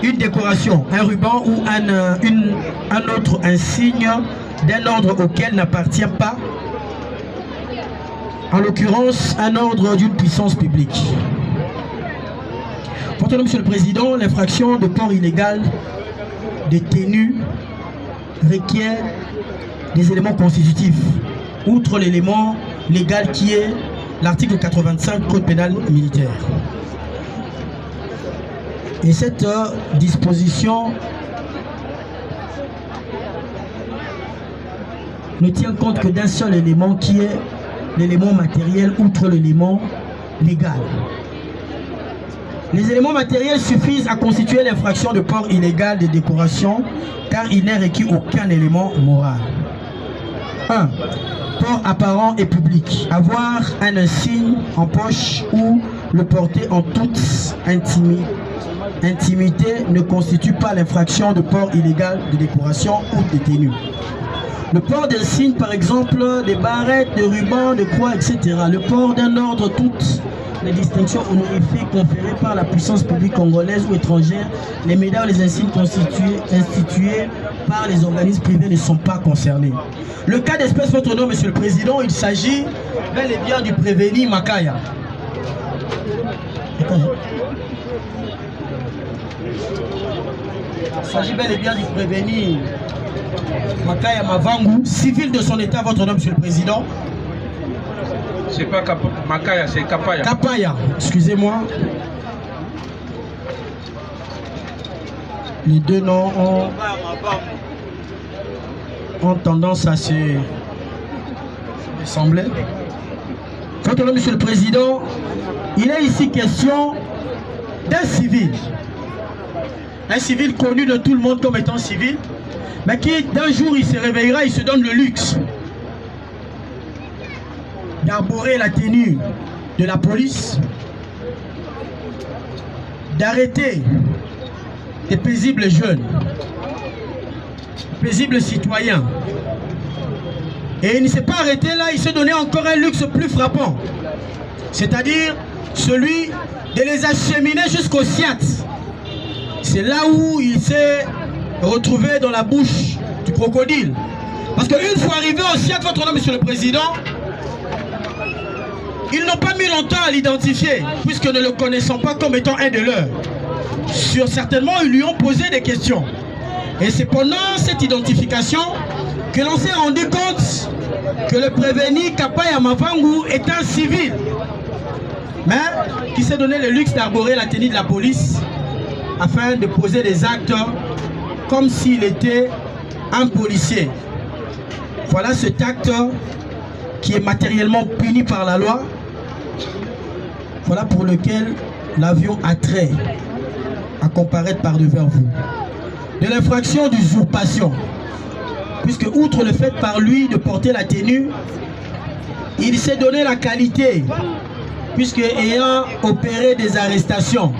une décoration, un ruban ou un autre insigne d'un ordre auquel n'appartient pas, en l'occurrence un ordre d'une puissance publique. Pour Monsieur le Président, l'infraction de port illégal des tenues requiert des éléments constitutifs, outre l'élément légal qui est l'article 85 Code pénal militaire. Et cette disposition ne tient compte que d'un seul élément qui est l'élément matériel, outre l'élément légal. Les éléments matériels suffisent à constituer l'infraction de port illégal de décoration, car il n'est requis aucun élément moral. 1. Port apparent et public. Avoir un insigne en poche ou le porter en toute intimité ne constitue pas l'infraction de port illégal de décoration ou de tenue. Le port d'insignes, par exemple, des barrettes, des rubans, des croix, etc. Le port d'un ordre, toutes les distinctions honorifiques conférées par la puissance publique congolaise ou étrangère, les médailles ou les insignes institués par les organismes privés ne sont pas concernés. Le cas d'espèce, votre nom, Monsieur le Président, il s'agit bel et bien du prévenu Makaya. Il s'agit bel et bien du prévenu Makaya Mavangu, civil de son état, votre nom, Monsieur le Président. C'est pas Makaya, c'est Kapaya. Kapaya, excusez-moi. Les deux noms ont tendance à se ressembler. Votre nom, Monsieur le Président, il est ici question d'un civil. Un civil connu de tout le monde comme étant civil, mais qui d'un jour il se réveillera, il se donne le luxe d'arborer la tenue de la police, d'arrêter des paisibles jeunes, paisibles citoyens. Et il ne s'est pas arrêté là, il s'est donné encore un luxe plus frappant, c'est-à-dire celui de les acheminer jusqu'au SIAT. C'est là où il s'est retrouvé dans la bouche du crocodile. Parce qu'une fois arrivé au SIAT, votre nom, Monsieur le Président, ils n'ont pas mis longtemps à l'identifier, puisque ne le connaissant pas comme étant un de leurs. certainement, ils lui ont posé des questions. Et c'est pendant cette identification que l'on s'est rendu compte que le prévenu Kapaya Mavangu est un civil, mais qui s'est donné le luxe d'arborer la tenue de la police afin de poser des actes comme s'il était un policier. Voilà cet acte qui est matériellement puni par la loi. Voilà pour lequel l'avion a trait à comparaître par devant vous. De l'infraction d'usurpation, puisque outre le fait par lui de porter la tenue, il s'est donné la qualité, puisque ayant opéré des arrestations,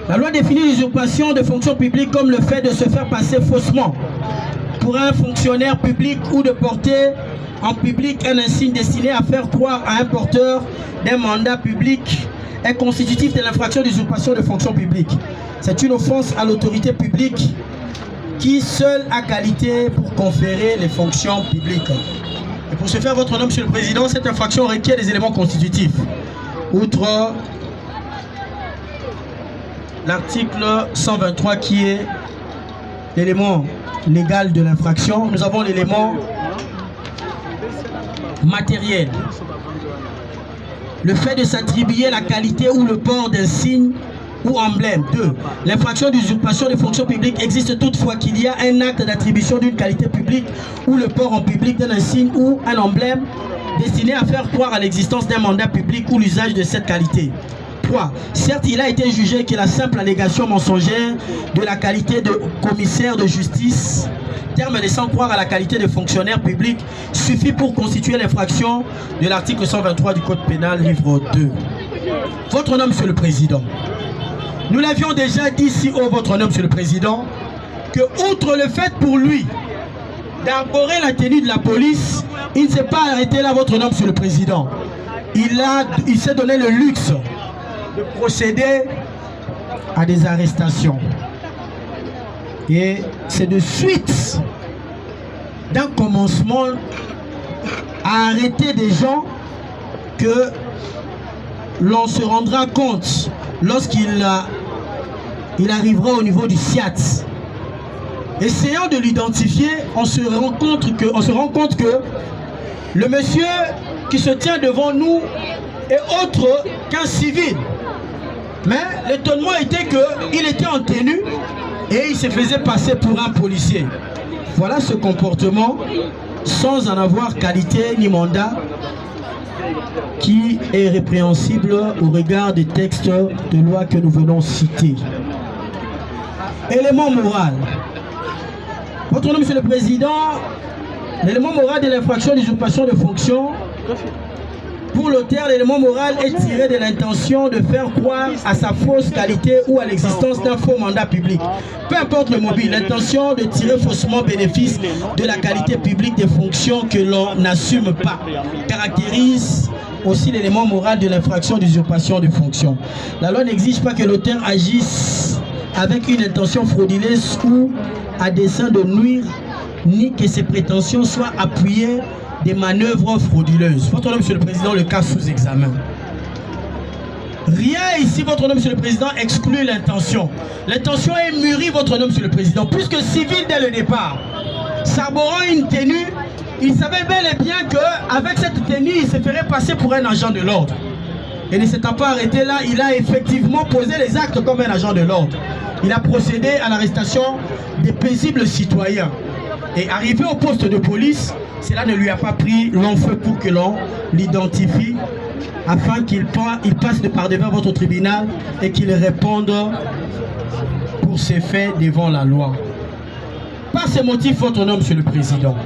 la loi définit l'usurpation de fonction publique comme le fait de se faire passer faussement pour un fonctionnaire public ou de porter en public un insigne destiné à faire croire à un porteur d'un mandat public est constitutif de l'infraction d'usurpation de fonction publique. C'est une offense à l'autorité publique qui seule a qualité pour conférer les fonctions publiques. Et pour ce faire, votre nom, Monsieur le Président, cette infraction requiert des éléments constitutifs. Outre l'article 123 qui est l'élément légal de l'infraction, nous avons l'élément matériel. Le fait de s'attribuer la qualité ou le port d'un signe ou emblème. 2. L'infraction d'usurpation de fonction publique existe toutefois qu'il y a un acte d'attribution d'une qualité publique ou le port en public d'un signe ou un emblème destiné à faire croire à l'existence d'un mandat public ou l'usage de cette qualité. 3. Certes, il a été jugé que la simple allégation mensongère de la qualité de commissaire de justice, terme laissant croire à la qualité de fonctionnaire public, suffit pour constituer l'infraction de l'article 123 du Code pénal, livre 2. Votre nom, Monsieur le Président. Nous l'avions déjà dit ici haut, votre nom, Monsieur le Président, que outre le fait pour lui d'arborer la tenue de la police, il ne s'est pas arrêté là, votre nom, Monsieur le Président. Il s'est donné le luxe de procéder à des arrestations. Et c'est de suite d'un commencement à arrêter des gens que l'on se rendra compte lorsqu'il arrivera au niveau du SIAT. Essayant de l'identifier, on se rend compte que le monsieur qui se tient devant nous est autre qu'un civil. Mais l'étonnement était qu'il était en tenue et il se faisait passer pour un policier. Voilà ce comportement, sans en avoir qualité ni mandat, qui est répréhensible au regard des textes de loi que nous venons citer. Élément moral. Votre nom, Monsieur le Président, l'élément moral de l'infraction d'usurpation de fonction, pour l'auteur, l'élément moral est tiré de l'intention de faire croire à sa fausse qualité ou à l'existence d'un faux mandat public. Peu importe le mobile, l'intention de tirer faussement bénéfice de la qualité publique des fonctions que l'on n'assume pas caractérise aussi l'élément moral de l'infraction d'usurpation de fonction. La loi n'exige pas que l'auteur agisse avec une intention frauduleuse ou à dessein de nuire, ni que ses prétentions soient appuyées des manœuvres frauduleuses. Votre nom, Monsieur le Président, le cas sous examen. Rien ici, votre nom, Monsieur le Président, exclut l'intention. L'intention est mûrie, votre nom, Monsieur le Président, puisque civil dès le départ, s'arborant une tenue, il savait bel et bien qu'avec cette tenue, il se ferait passer pour un agent de l'ordre. Et ne s'étant pas arrêté là, il a effectivement posé les actes comme un agent de l'ordre. Il a procédé à l'arrestation des paisibles citoyens. Et arrivé au poste de police, cela ne lui a pas pris long feu pour que l'on l'identifie, afin qu'il passe de par devant votre tribunal et qu'il réponde pour ses faits devant la loi. Par ces motifs, votre nom, Monsieur le Président,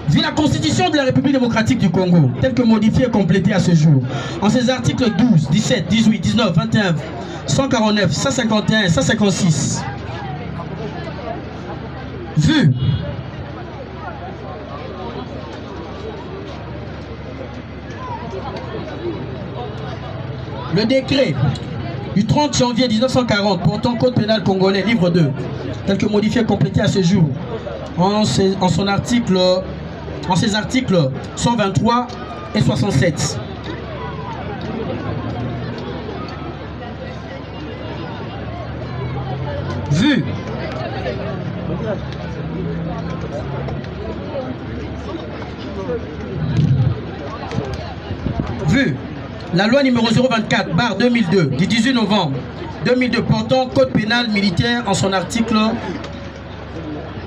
vu la Constitution de la République démocratique du Congo, telle que modifiée et complétée à ce jour, en ses articles 12, 17, 18, 19, 21, 149, 151 et 156, vu le décret du 30 janvier 1940 portant Code pénal congolais, livre 2, tel que modifié et complété à ce jour, en ses articles 123, et 67. Vu. Vu. La loi numéro 024/2002 du 18 novembre 2002 portant code pénal militaire en son article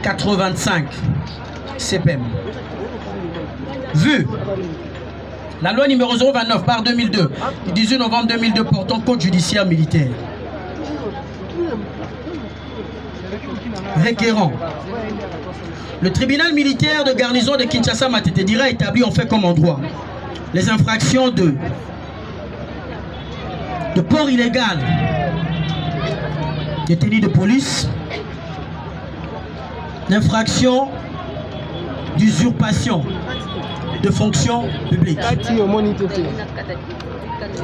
85 CPM. Vu. La loi numéro 029/2002 du 18 novembre 2002 portant code judiciaire militaire. Requérant. Le tribunal militaire de garnison de Kinshasa Matete Dira établit en fait comme en droit les infractions de port illégal de tenue de police, l'infraction d'usurpation de fonction publique.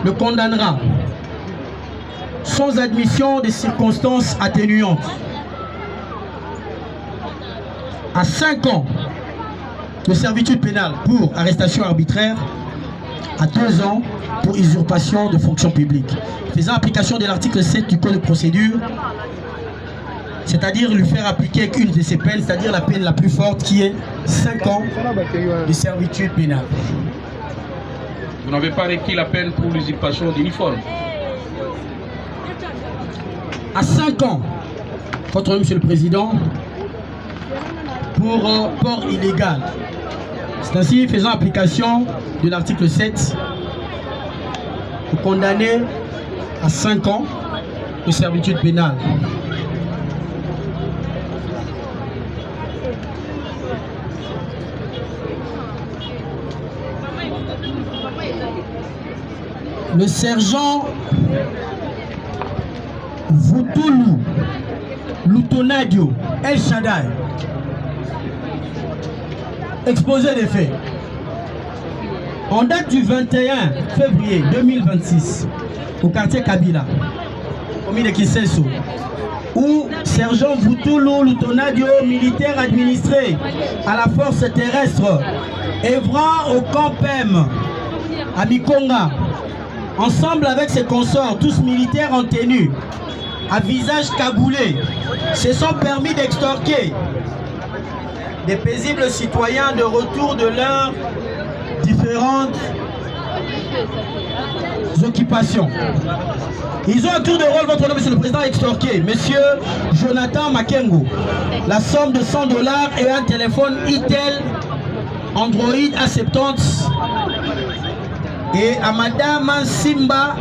Le condamnera sans admission des circonstances atténuantes à 5 ans de servitude pénale pour arrestation arbitraire, à 2 ans pour usurpation de fonction publique, faisant application de l'article 7 du Code de procédure, c'est-à-dire lui faire appliquer une de ces peines, c'est-à-dire la peine la plus forte qui est 5 ans de servitude pénale. Vous n'avez pas requis la peine pour l'usurpation d'uniforme? À 5 ans, contre Monsieur le Président, pour port illégal. C'est ainsi, faisant application de l'article 7, condamné à 5 ans de servitude pénale. Le sergent Voutoulou Lutonadio El Shaddai, exposé des faits. En date du 21 février 2026, au quartier Kabila, commune de Kisesso, où sergent Voutoulou Lutonadio, militaire administré à la force terrestre, œuvrant au camp PEM à Mikonga, ensemble avec ses consorts, tous militaires en tenue, à visage cagoulé, se sont permis d'extorquer des paisibles citoyens de retour de leurs différentes occupations. Ils ont à tour de rôle, votre nom, Monsieur le Président, extorqué Monsieur Jonathan Makengo la somme de $100 et un téléphone Itel Android A70, et à Madame Simba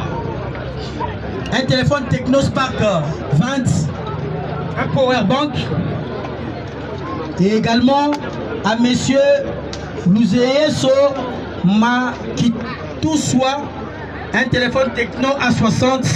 un téléphone Technospark 20, un powerbank, et également à Monsieur Louzeyeso Makitouswa un téléphone Techno A60